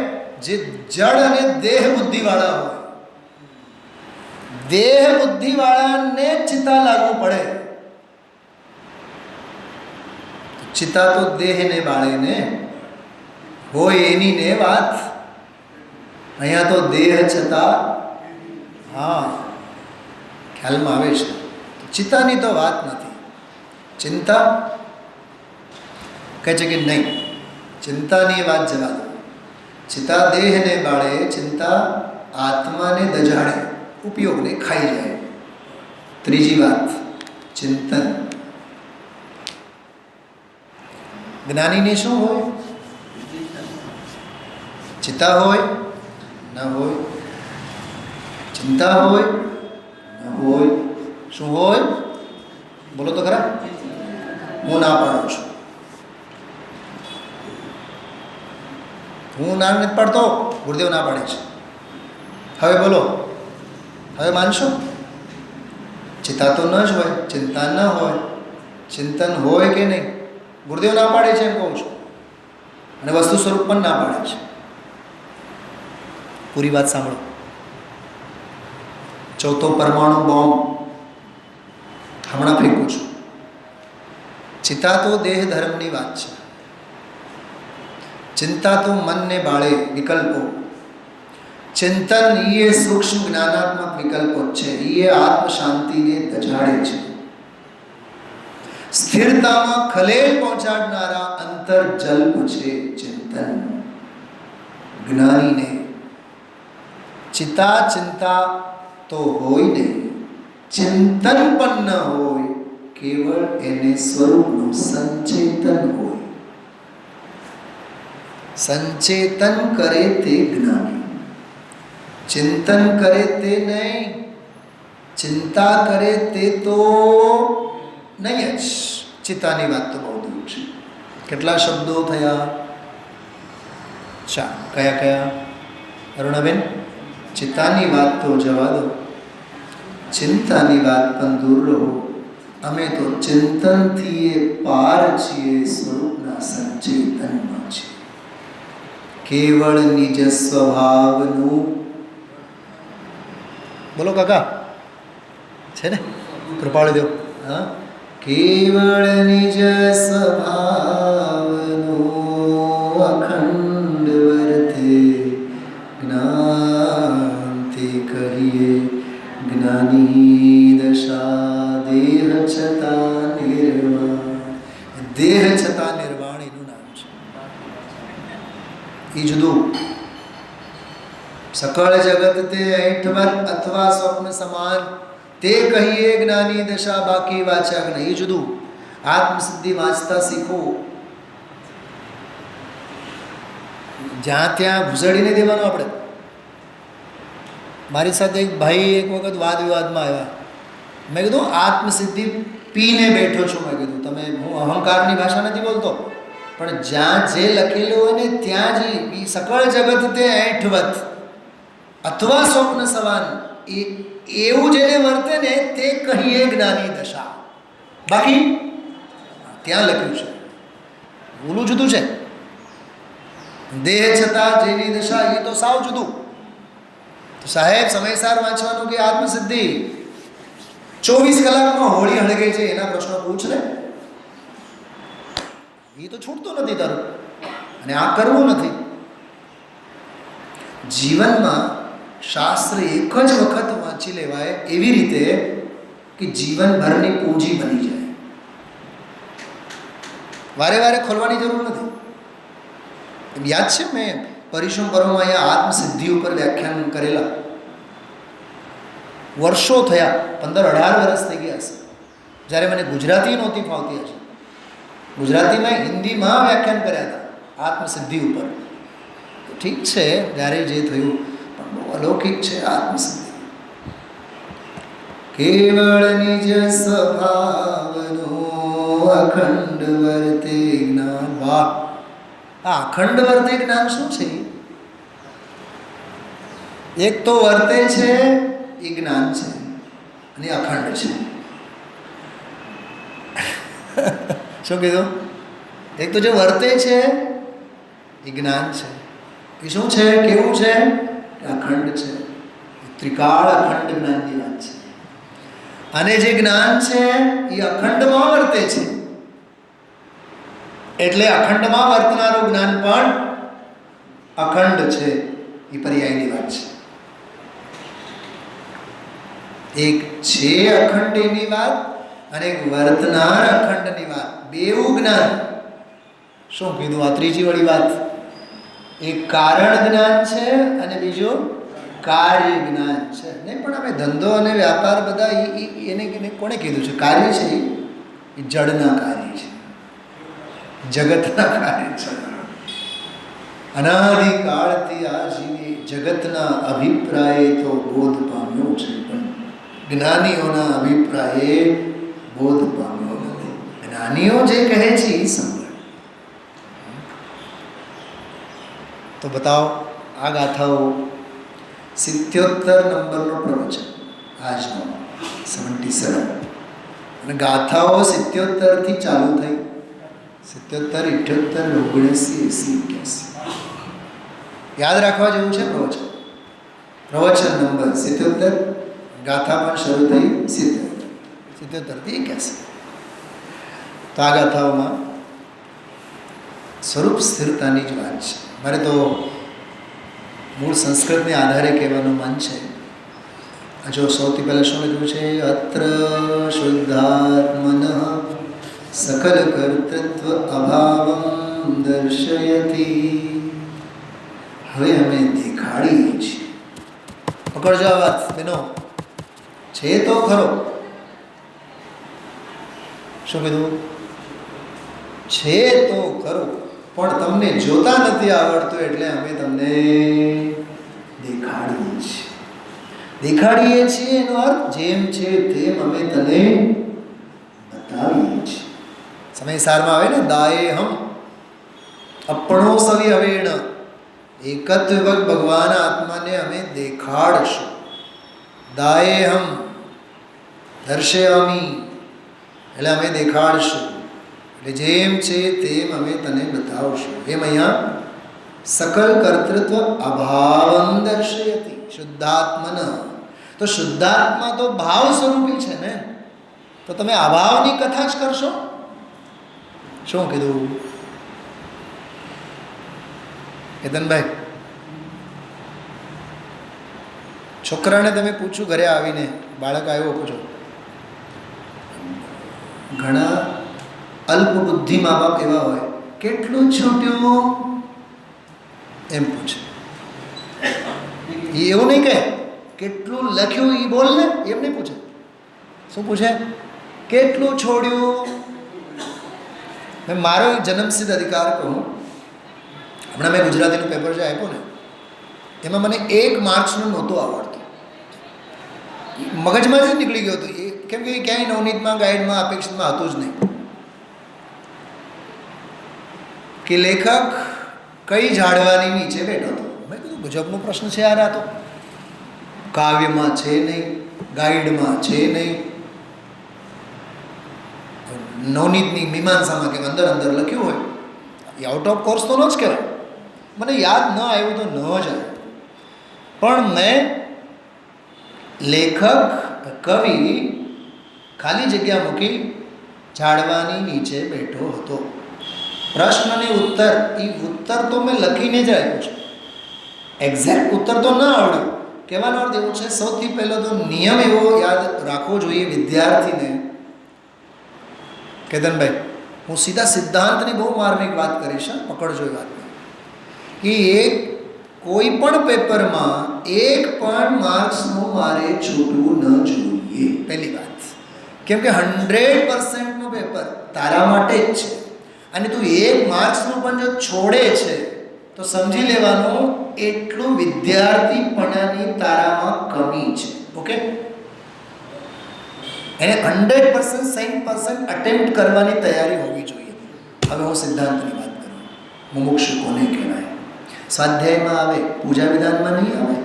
B: જે જડ અને દેહ બુદ્ધિવાળા હોય. દેહ બુદ્ધિવાળાને ચિત્તા લાગવું પડે. ચિત્તા તો દેહને બાળે હોય એની ને વાત. અહીંયા તો દેહ છતાં હા ખ્યાલમાં આવે છે. ચિત્તાની તો વાત નથી. ચિંતા કહે છે કે નહીં, ચિંતાની વાત જવા દો. ચિત્તા દેહને બાળે, ચિંતા આત્માને દજાડે, ઉપયોગને ખાઈ જાય. ત્રીજી વાત ચિંતન. જ્ઞાનીને શું હોય? ચિત્તા હોય ન હોય, ચિંતા હોય ન હોય, શું હોય? બોલો તો ખરા. હું ના પાડું છું. હું ના નથી પાડતો, ગુરુદેવ ના પાડે છે. હવે બોલો, હવે માનશો? ચિંતા તો ન જ હોય, ચિંતા ન હોય, ચિંતન હોય કે નહીં? ગુરુદેવ ના પાડે છે એમ કહું છું. અને વસ્તુ સ્વરૂપ પણ ના પાડે છે. પૂરી વાત સાંભળો. ચોથો પરમાણુ બોમ્બ હમણાં ફેંકું છું. ચિંતા તો દેહ ધર્મની વાત છે. ચિંતા તો મનને બાળે, વિકલ્પો. ચિંતન એ સૂક્ષ્મ જ્ઞાનાત્મક વિકલ્પો છે. એ આત્મ શાંતિને દજાડે છે. સ્થિરતામાં ખલેલ પહોંચાડનારા અંતર્જલ્પ છે ચિંતન. જ્ઞાનીને ચિંતા તો હોય નહીં, ચિંતન પણ ન હોય, કેવળ એને સ્વરૂપનું સંચેતન હોય. સંચેતન કરે તે જ્ઞાની. ચિંતન કરે તે નહીં, ચિંતા કરે તે તો નહીં જ. ચિત્તાની વાત તો બહુ દૂર છે. કેટલા શબ્દો થયા? કયા અરુણાબેન? ચિત્તાની વાત તો જવા દો. ચિંતાની વાત પણ દૂર રહો. અમે તો ચિંતનથી પાર છીએ, સ્વરૂપના સંચેતનમાં છીએ. કેવળ નિજ સ્વભાવનું, બોલો કાકા છે ને, કૃપાળુ દેવ. હા, કેવળ નિજ સ્વભાવનું અખંડ વર્તે જ્ઞાનથી કહીએ જ્ઞાની દશા. દેહ છતાં નિર્વાણ, દેહ છતાં નિર્વાણ એનું નામ છે. એ જુદું. સકળ જગત તે ऐठवत અથવા સ્વપ્ન સમાન, તે કહીએ જ્ઞાની દશા, બાકી વાચા જ્ઞાન. એ જુદું. આત્મસિદ્ધિ વાંચતા શીખો. જ્યાં ત્યાં ઘુસડીને દેવાનું. આપણે મારી સાથે એક ભાઈ એક વખત વાદ વિવાદમાં આવ્યા. મેં કીધું આત્મસિદ્ધિ પીને બેઠો છું. મેં કીધું તમે, હું અહંકારની ભાષા નથી બોલતો, પણ જ્યાં જે લખેલું હોય ને ત્યાં જ સકળ જગત તે ऐठवत અથવા સ્વપ્ન સમાન, એવું જેને વર્તે ને તે કહીએ જ્ઞાની દશા. બાકી ત્યાં લખ્યું છે, ઓલું જુદું છે. દેહ છતાં જેની દશા, એ તો સાવ જુદું. તો સાહેબ સમયસાર વાંચવાનું કે આત્મસિદ્ધિ 24 કલાકમાં હોળી હળગે છે એના પ્રશ્નો પૂછ ને. એ તો છૂટતું નથી તારું, અને આ કરવું નથી. જીવનમાં શાસ્ત્ર એક જ વખત વાંચી લેવાય એવી રીતે કે જીવનભરની પૂંજી બની જાય. વારે વારે ખોલવાની જરૂર નથી. યાદ છે મેં પરિશ્રમ પર્વમાં અહીંયા આત્મસિદ્ધિ ઉપર વ્યાખ્યાન કરેલા. વર્ષો થયા, 15-18 વર્ષ થઈ ગયા હશે, જ્યારે મને ગુજરાતી નહોતી ફાવતી હશે. ગુજરાતીમાં હિન્દીમાં વ્યાખ્યાન કર્યા હતા આત્મસિદ્ધિ ઉપર. તો ઠીક છે, જ્યારે જે થયું, પણ બહુ અલૌકિક છે આત્મસિદ્ધિ. કેવળ નિજ સ્વભાવનો અખંડ વર્તે જ્ઞાન. વાહ! આ અખંડ વર્તે જ્ઞાન શું છે? એક તો વર્તે છે એ જ્ઞાન છે, અને અખંડ છે. શું કીધું? એક તો જે વર્તે છે એ જ્ઞાન છે. એ શું છે? કેવું છે? અખંડ છે. ત્રિકાળ અખંડ જ્ઞાનની વાત છે. અને જે જ્ઞાન છે એ અખંડમાં વર્તે છે, એટલે અખંડમાં વર્તનારું જ્ઞાન પણ અખંડ છે. એ પર્યાયની વાત છે. એક છે અખંડ એની વાત, અને એક વર્તનાર અખંડની વાત. બેવું જ્ઞાન. શું કીધું? આ ત્રીજી વળી વાત. એક કારણ જ્ઞાન છે અને બીજું કાર્ય જ્ઞાન છે. નહીં, પણ અમે ધંધો અને વ્યાપાર બધા એને કોણે કીધું છે? કાર્ય છે. એ જડના કાર્ય છે, જગતના કાર્ય છે. અનાદિકાળથી આ જીવી જગતના અભિપ્રાયે તો બોધ પામ્યો છે, પણ જ્ઞાનીઓના અભિપ્રાયે બોધ પામ્યો નથી. જ્ઞાનીઓ જે કહે છે એ સાંભળ. તો બતાવો આ ગાથાઓ 77 નંબરનો પ્રવચન આજનો 77. અને ગાથાઓ 77 થી ચાલુ થઈ. 77, 78, 79, 80, 81. યાદ રાખવા જેવું છે પ્રવચન. પ્રવચન નંબર 77, ગાથા પણ શરૂ થઈ 77 થી 81. તો આ ગાથાઓમાં સ્વરૂપ સ્થિરતાની જ વાત છે. મારે તો મૂળ સંસ્કૃતને આધારે કહેવાનું મન છે. જો સૌથી પહેલાં શું લખ્યું છે? અત્ર શુદ્ધાત્મન સકલ કર્તૃત્વ અભાવમ દર્શયતી. હવે અમે દેખાડીએ છીએ. પકડજો આ વાત બેનો, છે તો ખરો. શું કીધું? છે તો ખરો, પણ તમને જોતા નથી આવડતું, એટલે અમે તમને દેખાડીએ છીએ. દેખાડીએ છીએ એનો અર્થ જેમ છે તેમ અમે તને બતાવીએ છીએ. સમયસારમાં આવે ને, દાયેહમ અપણો સવિ હવેણ, એકત્વ ભગવાન આત્માને અમે દેખાડશું. દાયેહમ દર્શયામી એટલે અમે દેખાડશું, એટલે જેમ છે તેમ અમે તને બતાવશું. એમ અહીંયા સકલ કર્તૃત્વ અભાવમ દર્શયતી શુદ્ધાત્મન. તો શુદ્ધાત્મા તો ભાવ સ્વરૂપી છે ને, તો તમે અભાવની કથા જ કરશો. શું કીધું કેતનભાઈ? છોકરાને તમે પૂછ્યું ઘરે આવીને, બાળક આવ્યો પૂછો, ઘણા અલ્પ બુદ્ધિ મા બાપ એવા હોય, કેટલું છૂટ્યું એમ પૂછે. એ એવું નહીં કહે કેટલું લખ્યું એ બોલ ને, એમ નહીં પૂછે. શું પૂછે? કેટલું છોડ્યું. મેં મારો જન્મસિદ્ધ અધિકાર કહું, હમણાં મેં ગુજરાતીનું પેપર જે આપ્યું ને એમાં મને 1 માર્ક્સનું નહોતું આવડતું, મગજમાં જ નીકળી ગયું હતું. એ કેમ કે ક્યાંય નવનીતમાં ગાઈડમાં અપેક્ષિતમાં હતું જ નહીં કે લેખક કઈ ઝાડવાની નીચે બેઠો હતો. મેં કીધું ગજબનો પ્રશ્ન છે યાર આ તો. કાવ્યમાં છે નહીં, ગાઈડમાં છે નહીં, નવનીતની મીમાંસામાં કે અંદર અંદર લખ્યું હોય એ આઉટ ઓફ કોર્સ તો ન જ કહેવાય. મને યાદ ન આવ્યું તો ન જ આવ્યું. પણ મેં લેખક કવિ ખાલી જગ્યા મૂકી ઝાડવાની નીચે બેઠો હતો. પ્રશ્નને ઉત્તર, એ ઉત્તર તો મેં લખીને જ આપ્યું છે. એક્ઝેક્ટ ઉત્તર તો ન આવડ્યું. કહેવાનો અર્થ એવો છે, સૌથી પહેલો તો નિયમ એવો યાદ રાખવો જોઈએ વિદ્યાર્થીને. કેતનભાઈ, હું સીધા સિદ્ધાંતની બહુ માર્મિક વાત કરીશ, પકડજો એ વાત કે કોઈ પણ પેપરમાં 1 પણ માર્ક્સનું મારે છૂટવું ન જોઈએ. પહેલી વાત, કેમ કે 100%નું પેપર તારા માટે જ છે, અને તું 1 માર્ક્સનું પણ જો છોડે છે તો સમજી લેવાનું એટલું વિદ્યાર્થીપણાની તારામાં કમી છે. ઓકે, એને 100% 100% અટેમ્પ્ટ કરવાની તૈયારી હોવી જોઈએ. હવે હું સિદ્ધાંતની વાત કરું. મુમુક્ષુ કોને કહેવાય? સ્વાધ્યાયમાં આવે, પૂજા વિધાનમાં નહીં આવે.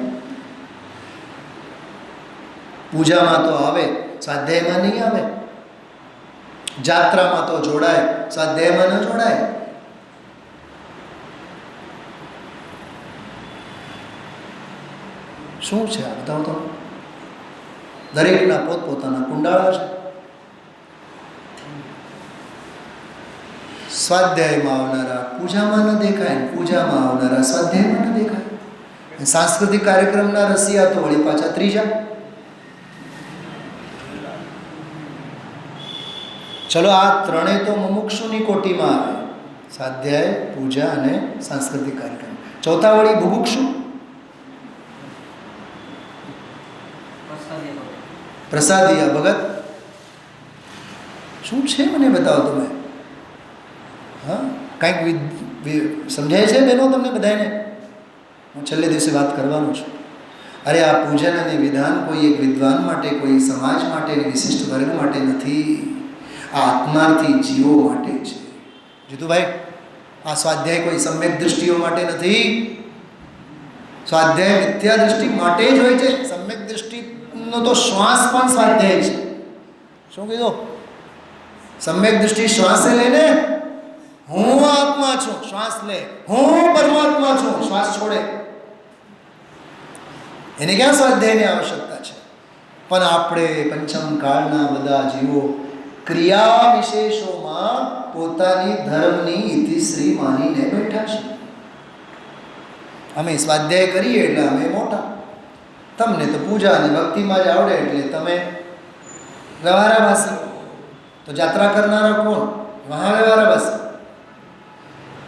B: પૂજામાં તો આવે, સ્વાધ્યાયમાં નહીં આવે. જાત્રામાં તો જોડાય, સ્વાધ્યાયમાં ન જોડાય. શું છે આ બતાવો તો? દરેકના પોતપોતાના કુંડાળા છે. સ્વાધ્યાયમાં આવનારા પૂજામાં ન દેખાય, પૂજામાં આવનારા સ્વાધ્યાયમાં ન દેખાય. સાંસ્કૃતિક કાર્યક્રમના રસિયા તો વળી પાછા ત્રીજા. ચલો, આ ત્રણેય તો મુમુક્ષુની કોટીમાં આવે: સ્વાધ્યાય, પૂજા અને સાંસ્કૃતિક કાર્યક્રમ. ચોથા વળી બુભુક્ષુ, પ્રસાદિયા ભગત. શું છે મને બતાવો તમે. હા, કાંઈક સમજાય છે બહેનો તમને બધાને? હું છેલ્લે દિવસે વાત કરવાનો છું. અરે આ પૂજન અને વિધાન કોઈ એક વિદ્વાન માટે, કોઈ સમાજ માટે, વિશિષ્ટ વર્ગ માટે નથી. આ આત્માર્થી જીવો માટે છે. જીતુભાઈ, આ સ્વાધ્યાય કોઈ સમ્યક દૃષ્ટિઓ માટે નથી. સ્વાધ્યાય મિથ્યા દૃષ્ટિ માટે જ હોય છે. સમ્યક દૃષ્ટિનો તો શ્વાસ પણ સ્વાધ્યાય છે. શું કીધું? સમ્યક દૃષ્ટિ શ્વાસે લઈને હું આત્મા છું, શ્વાસ લે. હું પરમાત્મા છું, શ્વાસ છોડે. એને ક્યાં સ્વાધ્યાયની આવશ્યકતા છે? પણ આપણે પંચમ કાળના બધા જીવો ક્રિયા વિશેષોમાં પોતાની ધર્મની ઇતિશ્રી માનીને બેઠા છે. અમે સ્વાધ્યાય કરીએ એટલે અમે મોટા. તમને તો પૂજા અને ભક્તિમાં જ આવડે એટલે તમે વ્યવહારાભાસી. તો જાત્રા કરનારા કોણ? મહાવ્યવહારાભાસી.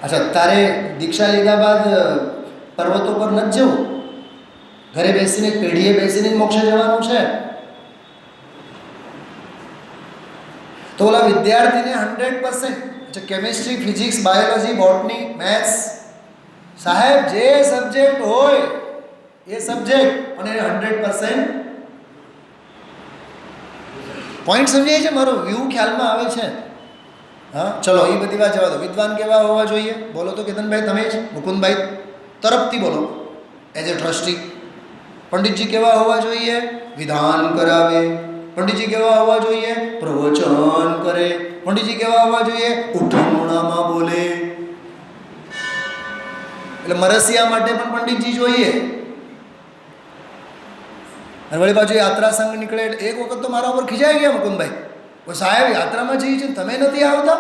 B: અચ્છા, તારે દીક્ષા લીધા બાદ પર્વતો પર નથી જવું, ઘરે બેસીને પેઢીએ બેસીને મોક્ષે જવાનું છે. તો ઓલા વિદ્યાર્થીને 100% કેમિસ્ટ્રી, ફિઝિક્સ, બાયોલોજી, બોટની, મેથ્સ, સાહેબ જે સબ્જેક્ટ હોય એ સબ્જેક્ટ, અને 100% પોઈન્ટ સમજાય છે? મારો વ્યૂ ખ્યાલમાં આવે છે? હા, ચલો એ બધી વાત જવા દો. વિદ્વાન કેવા હોવા જોઈએ? બોલો તો કેતનભાઈ, તમે જ, મુકુંદભાઈ તરફથી બોલો એઝ એ ટ્રસ્ટી. પંડિતજી કેવા હોવા જોઈએ? વિધાન કરાવે, પંડિતજી કેવા હોવા જોઈએ? પ્રવચન કરે. પંડિતજી કેવા હોવા જોઈએ? ઉઠમણામાં બોલે. એટલે મરસિયા માટે પણ પંડિતજી જોઈએ. અને વળી પાછું યાત્રા સંઘ નીકળે. એક વખત તો મારા ઉપર ખીજાઈ ગયા મુકુંદભાઈ, સાહેબ યાત્રામાં જઈએ છે તમે નથી આવતા,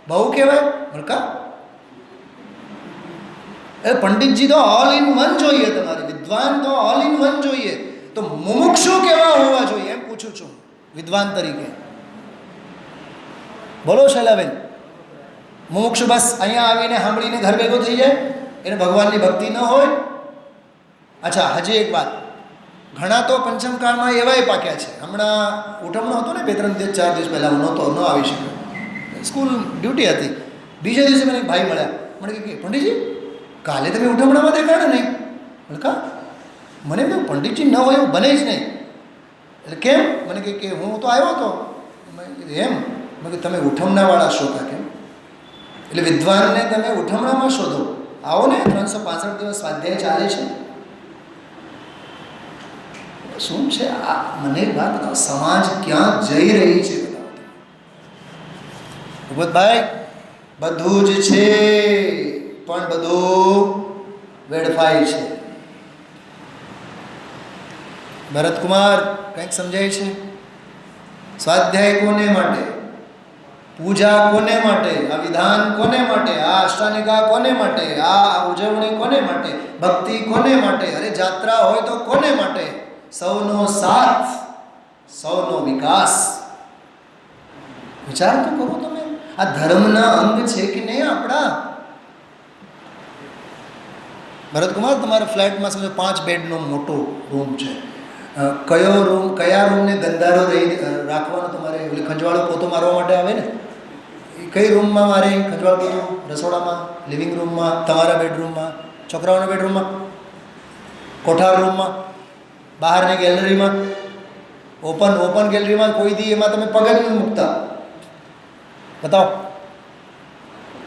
B: બહુ કહેવાય. મળકા એ પંડિતજી તો ઓલ ઇન વન જોઈએ, તમારે વિદ્વાન તો ઓલ ઇન વન જોઈએ. તો મુમુક્ષુ કેવા હોવા જોઈએ એમ પૂછું છું વિદ્વાન તરીકે. બોલો શૈલાબેન. મુમુક્ષુ બસ અહીંયા આવીને સાંભળીને ઘર ભેગો થઈ જાય, એને ભગવાનની ભક્તિ ન હોય. અચ્છા, હજી એક વાત, ઘણા તો પંચમકાળમાં એવાય પાક્યા છે. હમણાં ઉઠમણો હતો ને 2-3-4 દિવસ પહેલાં, હું નહોતો, ન આવી શક્યો, સ્કૂલ ડ્યુટી હતી. બીજા દિવસે મને એક ભાઈ મળ્યા, મને કે પંડિતજી કાલે તમે ઉઠમણામાં દેખાડે નહીં. કા મને કહ્યું પંડિતજી ન હોય એવું બને જ નહીં. એટલે કેમ? મને કહે કે હું તો આવ્યો હતો. એમ? મેં કે તમે ઉઠમણાવાળા શોધા કેમ? એટલે વિદ્વાનને તમે ઉઠમણામાં શોધો. આવો ને, 365 દિવસ સ્વાધ્યાય ચાલે છે. શું છે આ? મને એક વાત બતાવો, સમાજ ક્યાં જઈ રહી છે બતાવો. ભૂપતભાઈ બધું જ છે પણ બધું વેડફાય છે. ભરતકુમાર કંઈક સમજાય છે? સ્વાધ્યાય કોને માટે? પૂજા કોને માટે? આ વિધાન કોને માટે? આ અષ્ટાનિકા કોને માટે? આ ઉજવણી કોને માટે? ભક્તિ કોને માટે? અરે જાત્રા હોય તો કોને માટે? સૌનો સાથ, સૌનો વિકાસ. વિચાર તો કરો તમે. આ ધર્મના અંગ છે કે નહીં આપણા? ભરતકુમાર, તમારા ફ્લેટમાં સમજો 5 બેડનો મોટો રૂમ છે. કયો રૂમ, કયા રૂમને ગંધારો રાખવાનો તમારે? એટલે ખંજવાળો પોતો મારવા માટે આવે ને, એ કઈ રૂમમાં મારે ખંજવાળ પોતો? રસોડામાં, લિવિંગ રૂમમાં, તમારા બેડરૂમમાં, છોકરાઓના બેડરૂમમાં, કોઠાર રૂમમાં, બહારની ગેલેરીમાં, ઓપન ગેલેરીમાં કોઈ દી એમાં તમે પગ જ નથી મૂકતા. બતાવો,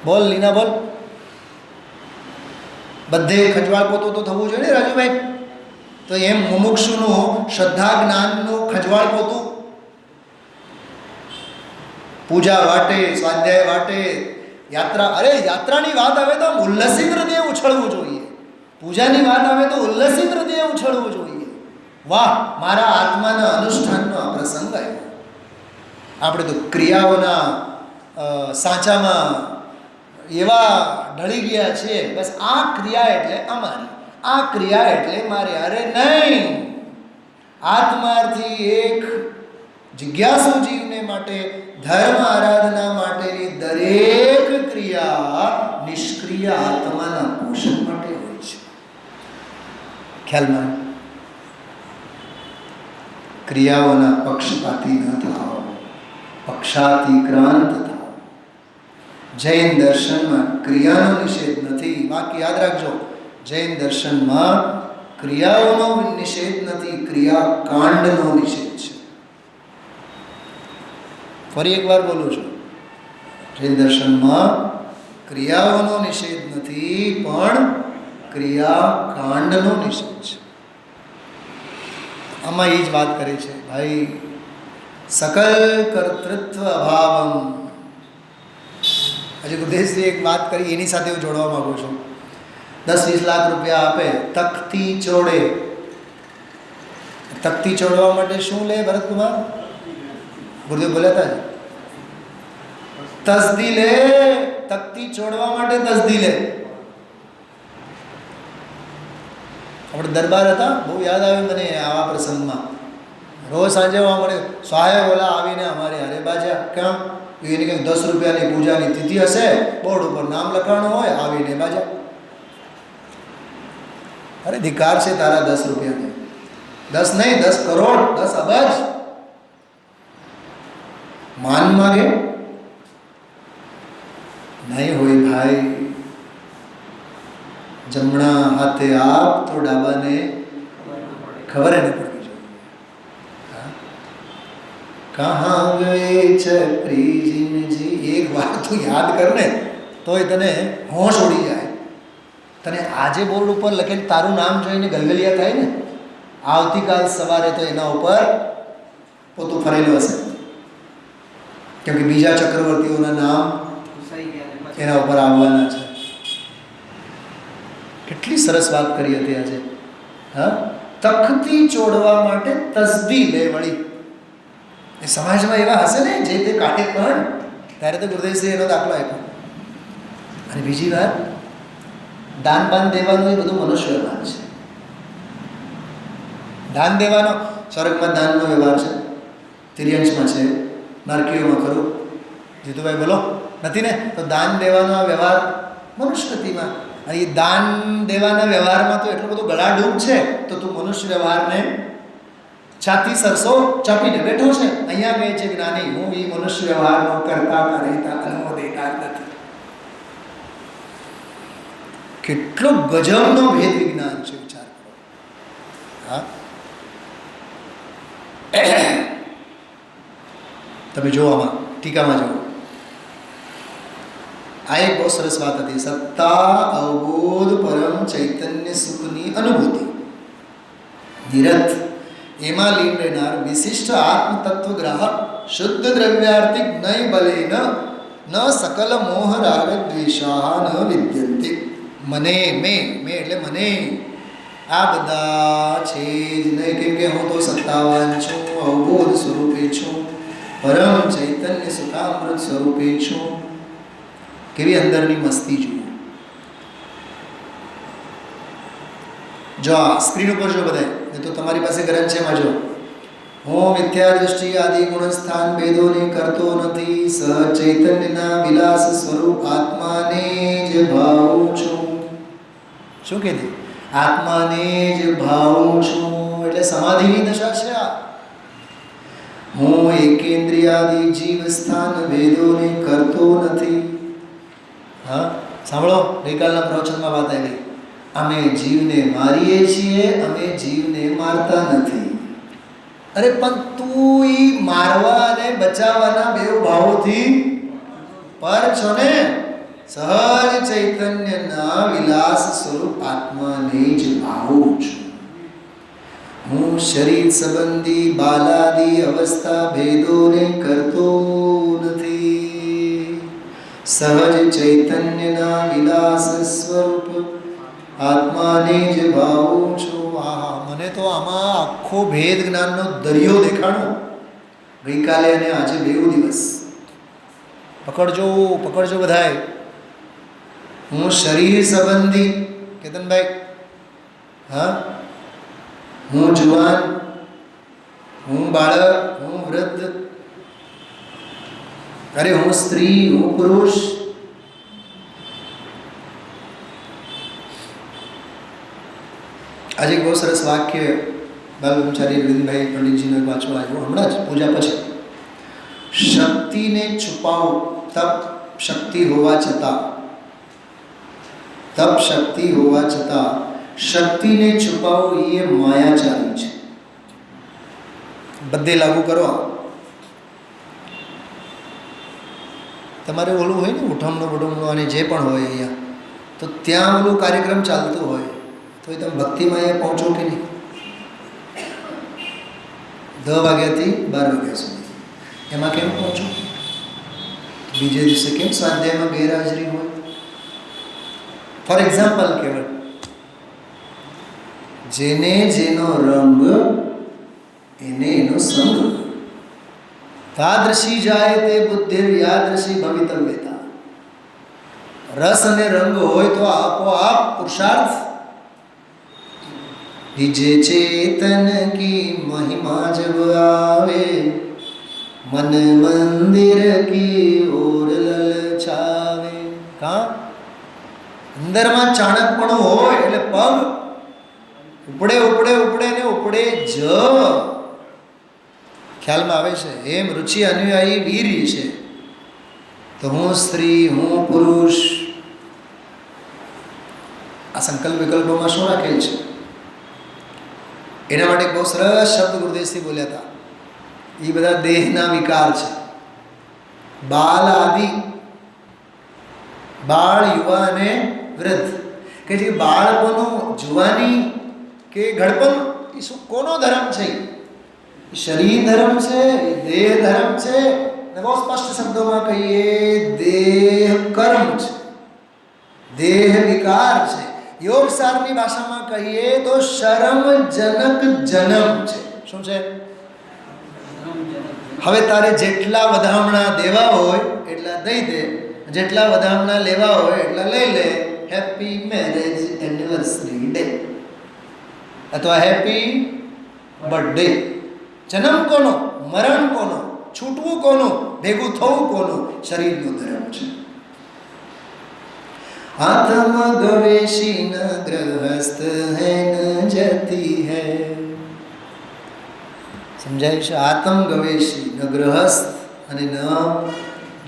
B: બોલ લીના, બોલ. બધે ખંજવાળ પોતો તો થવું જોઈએ ને રાજુભાઈ. તો એમ મુમુક્ષુનું શ્રદ્ધા જ્ઞાનનું ખંજવાળ પોતું, પૂજા વાટે, સ્વાધ્યાય વાટે, યાત્રા. અરે યાત્રાની વાત આવે તો ઉલ્લસિત હૃદય ઉછળવું જોઈએ. પૂજાની વાત આવે તો ઉલ્લસિત હૃદય ઉછળવું જોઈએ. વાહ, મારા આત્માના અનુષ્ઠાનનો આ પ્રસંગ આવ્યો. આપણે તો ક્રિયાઓના સાચામાં એવા ઢળી ગયા છે. બસ આ ક્રિયા એટલે અમારી, આ ક્રિયા એટલે મારે. અરે નહીં, આત્માર્થી એક જિજ્ઞાસુ જીવને માટે ધર્મ આરાધના માટેની દરેક ક્રિયા નિષ્ક્રિય આત્માના પોષણ માટે હોય છે. ખ્યાલમાં ક્રિયાઓના પક્ષપાતી ન થાઓ, પક્ષાતિક્રાંત થાઓ. જૈન દર્શનમાં ક્રિયાનો નિષેધ નથી. વાક્ય યાદ રાખજો, જૈન દર્શનમાં ક્રિયાઓનો નિષેધ નથી, ક્રિયાકાંડનો નિષેધ છે. ફરી એકવાર બોલું છું, જૈન દર્શનમાં ક્રિયાઓનો નિષેધ નથી પણ ક્રિયાકાંડનો નિષેધ છે. આમાં એ જ વાત કરી છે ભાઈ, સકલ કર્તૃત્વ અભાવમ. હજી ગુરુદેવજી એક વાત કરી, એની સાથે હું જોડવા માગું છું. 10-20 લાખ રૂપિયા આપે, તકતી ચોડે. તકતી ચોડવા માટે શું લે ભરતકુમાર? ગુરુદેવ બોલ્યા હતા, તસદી લે. તકતી ચોડવા માટે તસદી લે. આપણે દરબાર હતા, બહુ યાદ આવે મને આવા પ્રસંગમાં. રોજ સાંજે મળે સાહેબ ઓલા આવીને અમારે હારે બાજા. કેમ? એની કંઈક 10 રૂપિયાની પૂજાની તિથિ હશે, બોર્ડ ઉપર નામ લખાણું હોય, આવીને બાજા. અરે ધિકાર છે તારા 10 રૂપિયાને. 10 નહીં, 10 કરોડ, 10 અબજ માન માગે નહીં હોય ભાઈ. જમણા હાથે આપ તો ડાબાને ખબર ન પડવી જોઈએ. કહા ગયે ચક્રીજીનજી, એક વાર તું યાદ કર ને તોય તને હોશ ઉડી જાય. તને આજે બોર્ડ ઉપર લખેલ તારું નામ જોઈને ગલગલિયા થાય ને, આવતીકાલ સવારે તો એના ઉપર પોતું ફરેલું હશે, કેમ કે બીજા ચક્રવર્તીઓના નામ એના ઉપર આવવાના છે. કેટલી સરસ વાત કરી હતી આજે. હા, તખતી ચોડવા માટે તસદી લે વળી. એ સમાજમાં એવા હશે ને જે તે કાઢે પણ ત્યારે તો ગુરુદેવશ્રી એનો દાખલો આપ્યો. અને બીજી વાત, દાન બાન દેવાનું એ બધું મનુષ્ય વ્યવહાર છે. દાન દેવાનો સ્વર્ગમાં દાનનો વ્યવહાર છે, તિર્યંશમાં છે, નારકીઓમાં ખરું. જીતુભાઈ બોલો, નથી ને? તો દાન દેવાનો આ વ્યવહાર મનુસ્મૃતિમાં. અને એ દાન દેવાના વ્યવહારમાં તો એટલું બધું ગળાડૂબ છે, તો તું મનુષ્ય વ્યવહારને છાતી સરસો ચાપીને બેઠો છે. અહીંયા કહે છે જ્ઞાની, હું એ મનુષ્ય વ્યવહારનો કરતા રહેતા અનુભવ દેતા નથી. કેટલો ગજબનો ભેદ વિજ્ઞાન છે, વિચાર કરો. હા, તમે જો આમાં ટીકામાં જુઓ, આ એક બહુ સરસ વાત હતી. સત્તા અવબોધ પરમ ચૈતન્ય સુખની અનુભૂતિ નિરત એમાં લીન રહેનાર વિશિષ્ટ આત્મ તત્વ ગ્રાહક શુદ્ધ દ્રવ્યાર્થિક નય બલેન ન સકલ મોહ રાગ દ્વેષા ન વિદ્યંતે. મને મેં એટલે મને આ બધા છે જ નહીં, કેમ કે હું તો સત્તાવાન છું, અવબોધ સ્વરૂપે છું, પરમ ચૈતન્ય સુખામૃત સ્વરૂપે છું. કેવી અંદરની મસ્તી જુઓ. જો આ સ્ક્રીન ઉપર જો બધાય, એ તો તમારી પાસે ગ્રંથ છે, એમાં જો હું મિથ્યા દૃષ્ટિ આદિ ગુણસ્થાન ભેદોને કરતો નથી, સહ ચૈતન્યના વિલાસ સ્વરૂપ આત્માને જ ભાવું છું. શું કીધું? આત્માને જ ભાવું છું એટલે સમાધિની દશા છે આ. હું એકેન્દ્રિયાદિ જીવ સ્થાન ભેદોને કરતો નથી. હા, સાંભળો, ગઈકાલના પ્રવચનમાં વાત આવી. અમે જીવને મારીએ છીએ, અમે જીવને મારતા નથી. અરે પણ તું ઈ મારવા અને બચાવવાના બે ભાવોથી પર છો ને. સહજ ચૈતન્યના વિલાસ સ્વરૂપ આત્માને જ ભાવું છું. હું શરીર સંબંધી બાલાદી અવસ્થા ભેદોને કરતો નથી. સહજ ચૈતન્યના વિલાસ સ્વરૂપ આત્માને જ ભાવું છું. આહા, મને તો આમાં આખો ભેદ જ્ઞાનનો દરિયો દેખાણો ગઈકાલે અને આજે બેઉ દિવસ. પકડજો બધાય. હું શરીર સંબંધી, કેતનભાઈ, હા, હું જુવાન, હું બાળક, હું વૃદ્ધ, અરે હું સ્ત્રી, હું પુરુષ. આજે એક બહુ સરસ વાક્ય બાલ બ્રહ્મચારી અરવિંદભાઈ પંડિતજીનો એક વાંચવા આવ્યો હમણાં જ પૂજા પછી. શક્તિને છુપાવો તપ શક્તિ હોવા છતાં, તપ શક્તિ હોવા છતાં શક્તિને છુપાવો એ માયાચારી છે. બધે લાગુ કરો. તમારે ઓલું હોય ને ઉઠમણું બુઠમણું અને જે પણ હોય અહીંયા, તો ત્યાં ઓલું કાર્યક્રમ ચાલતો હોય તો એ તમે ભક્તિમાં અહીંયા પહોંચો કે નહીં? 10 વાગ્યાથી 12 વાગ્યા સુધી એમાં કેમ પહોંચો? બીજે દિવસે કેમ સ્વાધ્યાયમાં ગેરહાજરી હોય? ફોર એક્ઝામ્પલ કેવળ જેને જેનો રંગ એને એનો સંગ. તાદૃશી જાય તે બુદ્ધિર યાદૃશી ભવિતવ્યતા. રસ અને રંગ હોય તો આપોઆપ પુરુષાર્થ. જે ચેતન કી મહિમા જબ આવે, મન મંદિર કી ઓર લલચાવે. કા અંદરમાં ચાણકપણું હોય એટલે પગ ઉપડે ને ઉપડે જ. ખ્યાલમાં આવે છે? એમ રુચિ અનુયાયી વીર્ય છે. તો હું સ્ત્રી, હું પુરુષ, આ સંકલ્પ વિકલ્પોમાં શું રાખેલ છે? એના માટે બહુ સરસ શબ્દ ગુરુદેવશ્રી બોલ્યા હતા. એ બધા દેહના વિકાર છે. બાલ આદિ, બાળ, યુવા અને વૃદ્ધ. કે જે બાળકોનું જુવાની કે ઘડપણ, એ શું કોનો ધર્મ છે? શરીર ધર્મ છે, દેહ ધર્મ છે, અને બહુ સ્પષ્ટ શબ્દોમાં કહીએ દેહ કર્મ છે, દેહ વિકાર છે. યોગ સારની ભાષામાં કહીએ તો શરમજનક જન્મ છે. શું છે? હવે તારે જેટલા વધામણા દેવા હોય એટલા દઈ દે, જેટલા વધામણા લેવા હોય એટલા લઈ લે. હેપી મેરેજ એનિવર્સરી ડે અથવા હેપી બર્થડે. જન્મ કોનો, મરણ કોનો, છૂટવું કોનું, ભેગું થવું કોનું? શરીરનો ધર્મ છે. આત્મ ગવેશી ન ગ્રહસ્થ હૈ ન જતી હૈ. સમજાય છે? આત્મ ગવેશી ન ગ્રહસ્થ અને ન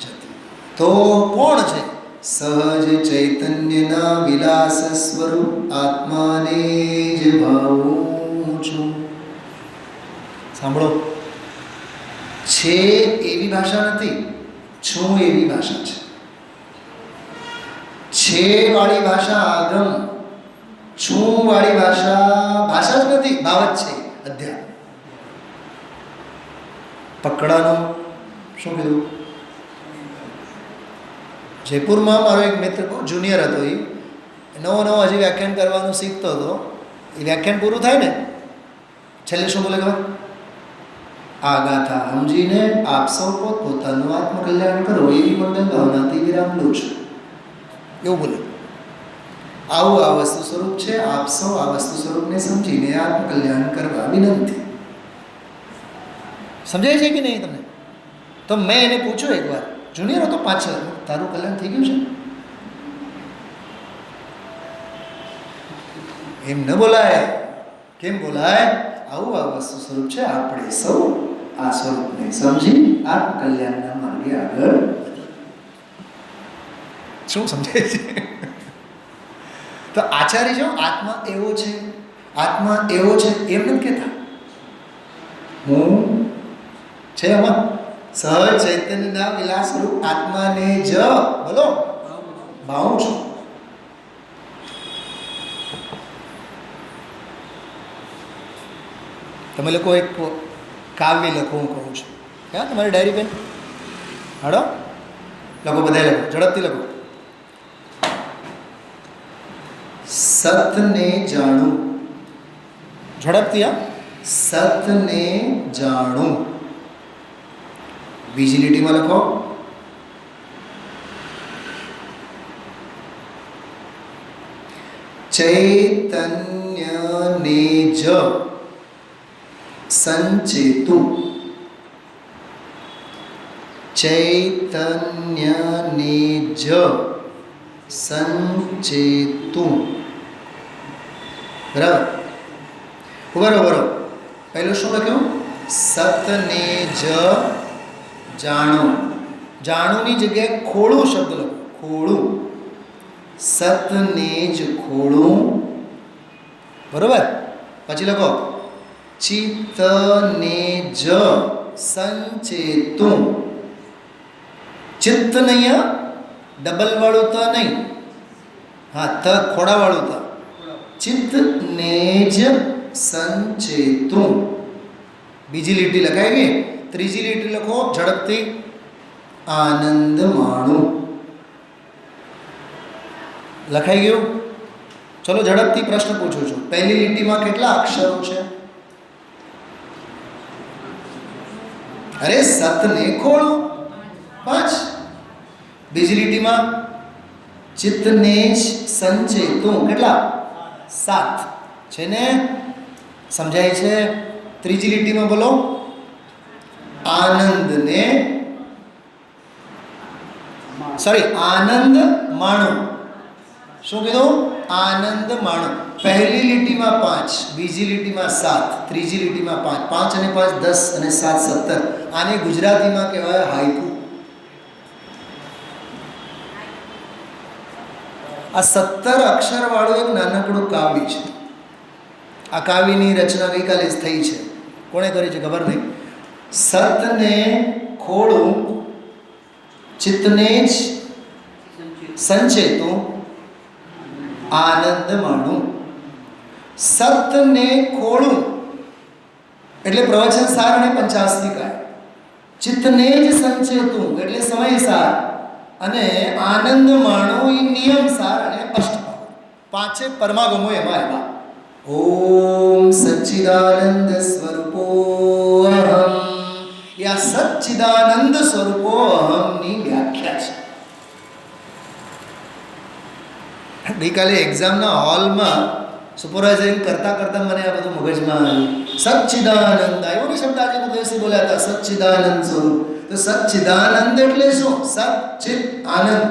B: જતી. તો કોણ છે? સહજ ચૈતન્યના વિલાસ સ્વરૂપ આત્માને જ ભાવું છું. સાંભળો, છે એવી ભાષા નથી, છું એવી ભાષા છે. છે વાળી ભાષા આગમ, છું વાળી ભાષા ભાષા જ નથી, ભાવ જ છે, અધ્યાત્મ. પકડાનું શું કીધું? જયપુરમાં મારો એક મિત્ર જુનિયર હતો, એ નવો હજી વ્યાખ્યાન કરવાનું શીખતો હતો. એ વ્યાખ્યાન પૂરું થાય ને છેલ્લે શું બોલે ખબર? આ ગાથા સમજીને આપ સૌ પોતાનું આત્મકલ્યાણ કરો એવી મંગલ ભાવનાથી વિરામ લો છું. એવું બોલે. આવું આ વસ્તુ સ્વરૂપ છે. આપ સૌ આ વસ્તુ સ્વરૂપને સમજીને આત્મકલ્યાણ કરવા વિનંતી. સમજાય છે કે નહીં તમને? તો મેં એને પૂછ્યું એકવાર, જુનિયર હતો, પાછળ, તારું કલ્યાણ થઈ ગયું છે? એમ ન બોલાય. કેમ બોલાય? આવું આ વસ્તુ સ્વરૂપ છે. આપણે સૌ આ સ્વરૂપને સમજી આત્મકલ્યાણના માર્ગે આગળ. શું સમજાય છે? તો આચાર્ય જો આત્મા એવો છે, આત્મા એવો છે એમ નથી કહેતા. હું છે આમાં સહજ ચૈતન્યના વિલાસ રૂપ આત્માને જ બોલો ભાવું છું. તમે લોકો એક કાવ્ય લખો, હું કહું છું. ક્યાં તમારી ડાયરી પેન? હાડો લખો, બધા લખો, ઝડપથી લખો. સતને જાણું. ઝડપથી. હા, સતને જાણું. બીજી લીટીમાં લખો. ચૈતન્યને જ સંચેતું. ચૈતન્યને જ સંચેતું. બરાબર? બરોબર. પહેલું શું લખ્યું? સતને જ જાણો. જાણુની જગ્યાએ ખોળું શબ્દ લખો. ખોળું. સતને જ ખોળું. બરોબર? પછી લખો ચિત્તને જ સંચેતું. ચિત્ત નહીં, ડબલ વાળું ત નહીં, હા, ત ખોડા વાળું ત. ચિત્તને જ સંચેતું. બીજી લીટી લખાઈ ગઈ. ત્રીજી લીટી લખો ઝડપથી. આનંદ માણું. લખાઈ ગયું? ચલો ઝડપથી પ્રશ્ન પૂછું છું. પહેલી લીટીમાં કેટલા અક્ષરો છે? અરે સતને ખોળું, 5. બીજી લીટીમાં ચિત્તને જ સંચેતું, કેટલા? 7 છે ને? સમજાય છે? ત્રીજી લીટીમાં બોલો આનંદને, આનંદ માણું. શું કીધું? આનંદ માણું. પહેલી લીટીમાં 5, બીજી લીટીમાં 7, ત્રીજી લીટીમાં 5. 5 અને 5 10 અને 7 17. આને ગુજરાતીમાં કહેવાય હાઈકુ. આ 17 અક્ષર વાળું એક નાનકડું કાવ્ય છે. આ કાવ્યની રચના ગઈકાલે જ થઈ છે. કોણે કરી છે ખબર નહીં. સતને ખોળું, ચિત્તને જ સંચેતું, આનંદ માણું. સતને ખોળું, એટલે પ્રવચન સાર અને પંચાસ્તિકાય. ચિત્તને જ સંચેતું એટલે સમય સાર, અને આનંદ માણો એ નિયમ સાર અને અષ્ટભાવ. પાંચે પરમાગમો એમાં આવ્યા. ઓમ સચ્ચિદાનંદ સ્વરૂપોહમ, આ સચ્ચિદાનંદ સ્વરૂપોહમની વ્યાખ્યા છે. ગઈકાલે એક્ઝામના હોલમાં સુપરવાઇઝરિંગ કરતા કરતા મને આ બધું મગજમાં આવ્યું. સચ્ચિદાનંદ આવ્યો ને શબ્દ આજે દિવસે બોલ્યા હતા, સચ્ચિદાનંદ સ્વરૂપ. તો સચ્ચિદાનંદ એટલે શું? સચ્ચિત આનંદ.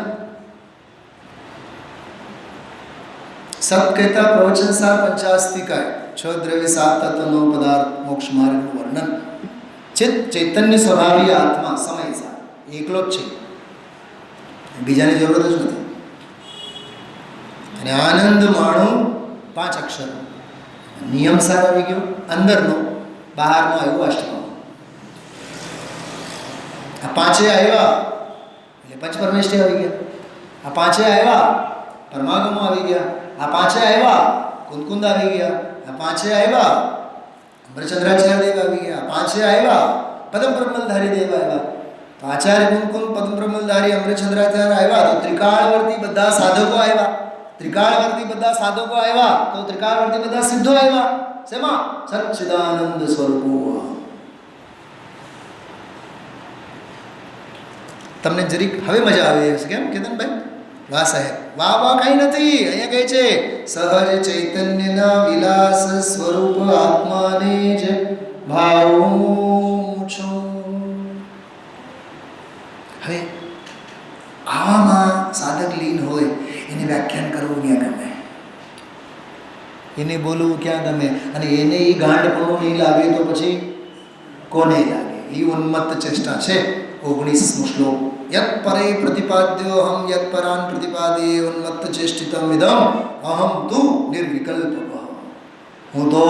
B: સત કહેતા પ્રવચન સાર પંચાસ્તિકાય, 6 દ્રવ્ય 7 તત્વ 9 પદાર્થ મોક્ષ માર્ગનું વર્ણન. ચિત્ત ચૈતન્ય સ્વભાવી આત્મા સમય સાર એકલો જ છે, બીજાની જરૂરત જ નથી. અને આનંદ માણું 5 અક્ષર. નિયમ સાર આવી ગયો, અંદરનો બહારનો આવ્યો અષ્ટભાવ. આ પાંચે આવ્યા એટલે પંચપરમેષ્ઠી આવી ગયા. આ પાંચે આવ્યા પરમાગમો આવી ગયા. આ પાંચે આવ્યા કુંદકુંદ આવી ગયા. આ પાંચે આવ્યા અમરચંદ્રાચાર્ય દેવ આવી ગયા. આ પાંચે આવ્યા પદમ બ્રહ્મલધારી દેવ આવ્યા. તો આચાર્ય કુંદકુંદ પદમ બ્રહ્મલધારી અમરચંદ્રાચાર્ય આવ્યા. તો ત્રિકાળવર્તી બધા સાધકો આવ્યા. ત્રિકાળવર્તી બધા સાધકો આવ્યા તો ત્રિકાળવર્તી બધા સિદ્ધો આવ્યા. શેમાં? સચ્ચિદાનંદ સ્વરૂપો. તમને જરીક હવે મજા આવી હશે. કેમ કેતનભાઈ? વાહ સાહેબ, વાહ વાહ કઈ નથી. અહીંયા કહે છે સહજ ચૈતન્યના વિલાસ સ્વરૂપ આત્માને જ ભાવું છું. હવે આવામાં સાધક લીન હોય એને વ્યાખ્યાન કરવું ક્યાં ગમે, એને બોલવું ક્યાં ગમે, અને એને એ ગાંડપણું નહીં લાગે તો પછી કોને લાગે? એ ઉન્મત્ત ચેષ્ટા છે. 19મો શ્લોક. યત પરે પ્રતિપાદ્યો અહમ યત પરાન પ્રતિપાદે ઉન્મત્ત ચેષ્ટિતમ ઇદમ અહમ તુ નિર્વિકલ્પ. હું તો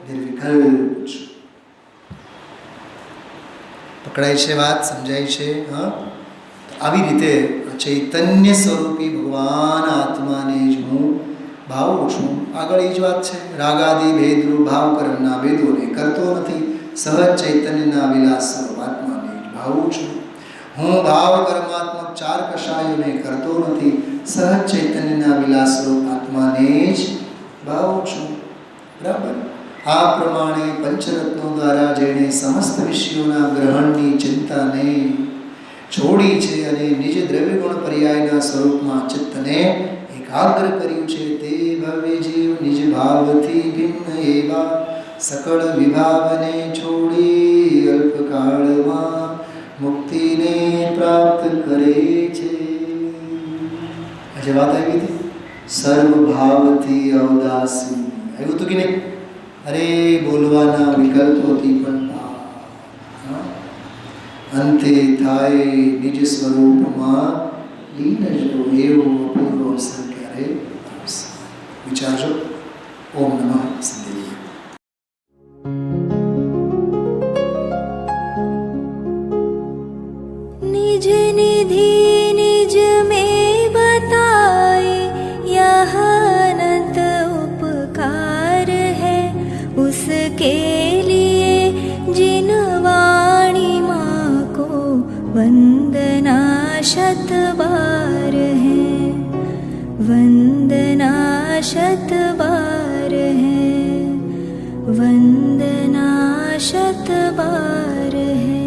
B: નિર્વિકલ્પ છું. પકડાય છે વાત? સમજાય છે? હા, આવી રીતે ચૈતન્ય સ્વરૂપી ભગવાન આત્માને જ હું ભાવું છું. આગળ એ જ વાત છે. રાગાદિ ભેદરૂપ ભાવ કર્મના ભેદોને કરતો નથી. સહજ ચૈતન્યના વિલાસ સ્વરૂપ આત્માને જ ભાવું છું. હું ભાવ કર્માત્મક 4 કષાયોને કરતો નથી. સહજ ચૈતન્યના વિલાસ સ્વરૂપ આત્માને જ ભાવું છું. બરાબર. આ પ્રમાણે પંચરત્નો દ્વારા જેણે સમસ્ત વિષયોના ગ્રહણની ચિંતાને છોડી છે અને નિજ દ્રવ્યગુણ પર્યાયના સ્વરૂપમાં ચિત્તને એકાગ્ર કર્યું છે, તે ભવ્ય જીવ નિજ ભાવથી ભિન્ન એવા સકળ વિભાવને છોડી અલ્પકાળમાં મુક્તિને પ્રાપ્ત કરે છે. આજે વાત આવી હતી સર્વભાવથી અવદાસી. આવ્યું હતું કે નહીં? અરે બોલવાના વિકલ્પોથી પણ અંતે થાય નિજ સ્વરૂપમાં લીન જો. એવો અપૂર્વ અવસર ક્યારે આવશે? વિચારજો. ઓમ નમઃ સિદ્ધેય.
A: निज निधि निज में बताए यह अनंत उपकार है उसके लिए जिन वाणी माँ को वंदना शत बार है, वंदना शत बार है, वंदना शत बार है.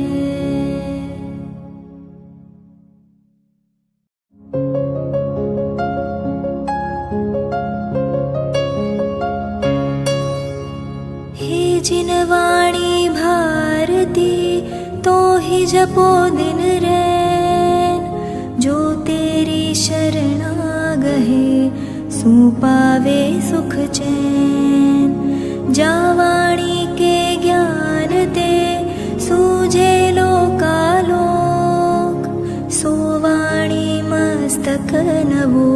A: जिन वाणी भारती तो ही जपो दिन रैन, जो तेरी शरणा गहे सो पावे सुख चैन. जा वाणी के ज्ञान ते सूझे लोकालोक, सो वाणी मस्तक नवो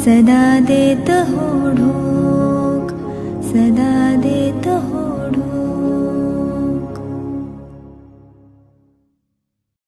A: सदा देत हो ढोक, सदा देत हो